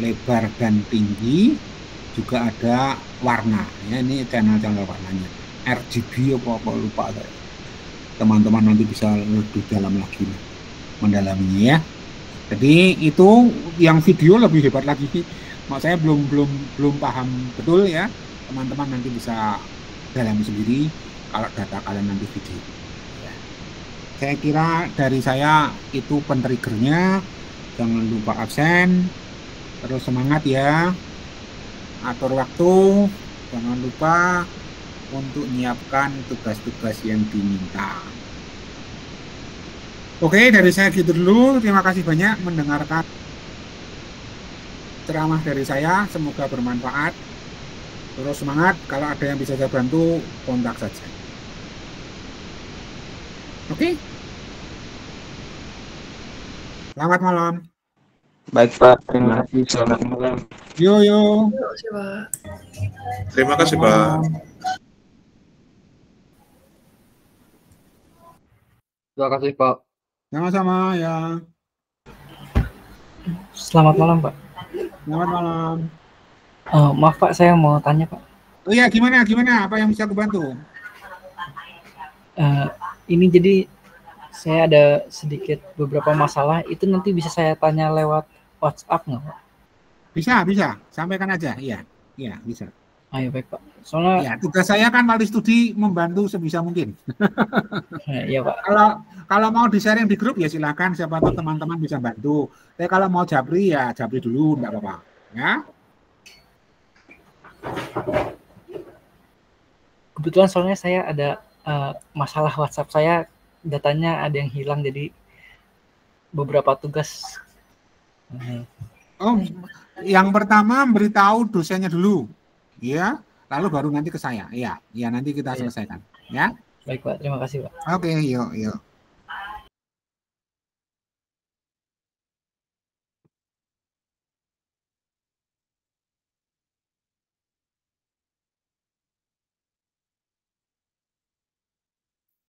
S1: lebar dan tinggi, juga ada warna. Ya, ini channel-channel warnanya. RGB apa lupa. Teman-teman nanti bisa lebih dalam lagi mendalaminya ya. Jadi itu yang video lebih hebat lagi. Saya belum paham betul ya. Teman-teman nanti bisa dalami sendiri kalau data kalian nanti video. Saya kira dari saya itu pen-triggernya. Jangan lupa absen. Terus semangat ya. Atur waktu. Jangan lupa untuk menyiapkan tugas-tugas yang diminta. Oke, dari saya gitu dulu. Terima kasih banyak mendengarkan ceramah dari saya. Semoga bermanfaat. Terus semangat. Kalau ada yang bisa saya bantu, kontak saja. Oke. Selamat malam.
S2: Baik Pak, terima kasih. Selamat malam.
S1: Yo.
S3: Terima kasih, Pak.
S9: Terima kasih, Pak.
S1: Sama-sama ya.
S10: Selamat malam, Pak.
S1: Selamat malam.
S10: Maaf Pak, saya mau tanya Pak.
S1: Oh iya, gimana? Apa yang bisa aku bantu?
S10: Ini jadi saya ada sedikit beberapa masalah, itu nanti bisa saya tanya lewat WhatsApp nggak Pak?
S1: Bisa. Sampaikan aja. Iya, bisa.
S10: Ayo baik Pak. Soalnya
S1: ya, tugas saya kan wali studi membantu sebisa mungkin.
S10: Iya Pak.
S1: Kalau mau di-sharing di grup ya silakan, siapa tahu teman-teman bisa bantu. Tapi kalau mau japri ya japri dulu, enggak apa-apa. Ya.
S10: Kebetulan soalnya saya ada masalah WhatsApp saya, datanya ada yang hilang, jadi beberapa tugas.
S1: Oh, yang pertama beritahu dosennya dulu, ya, lalu baru nanti ke saya, ya nanti kita selesaikan, ya.
S10: Baik Pak, terima kasih Pak.
S1: Oke, yuk.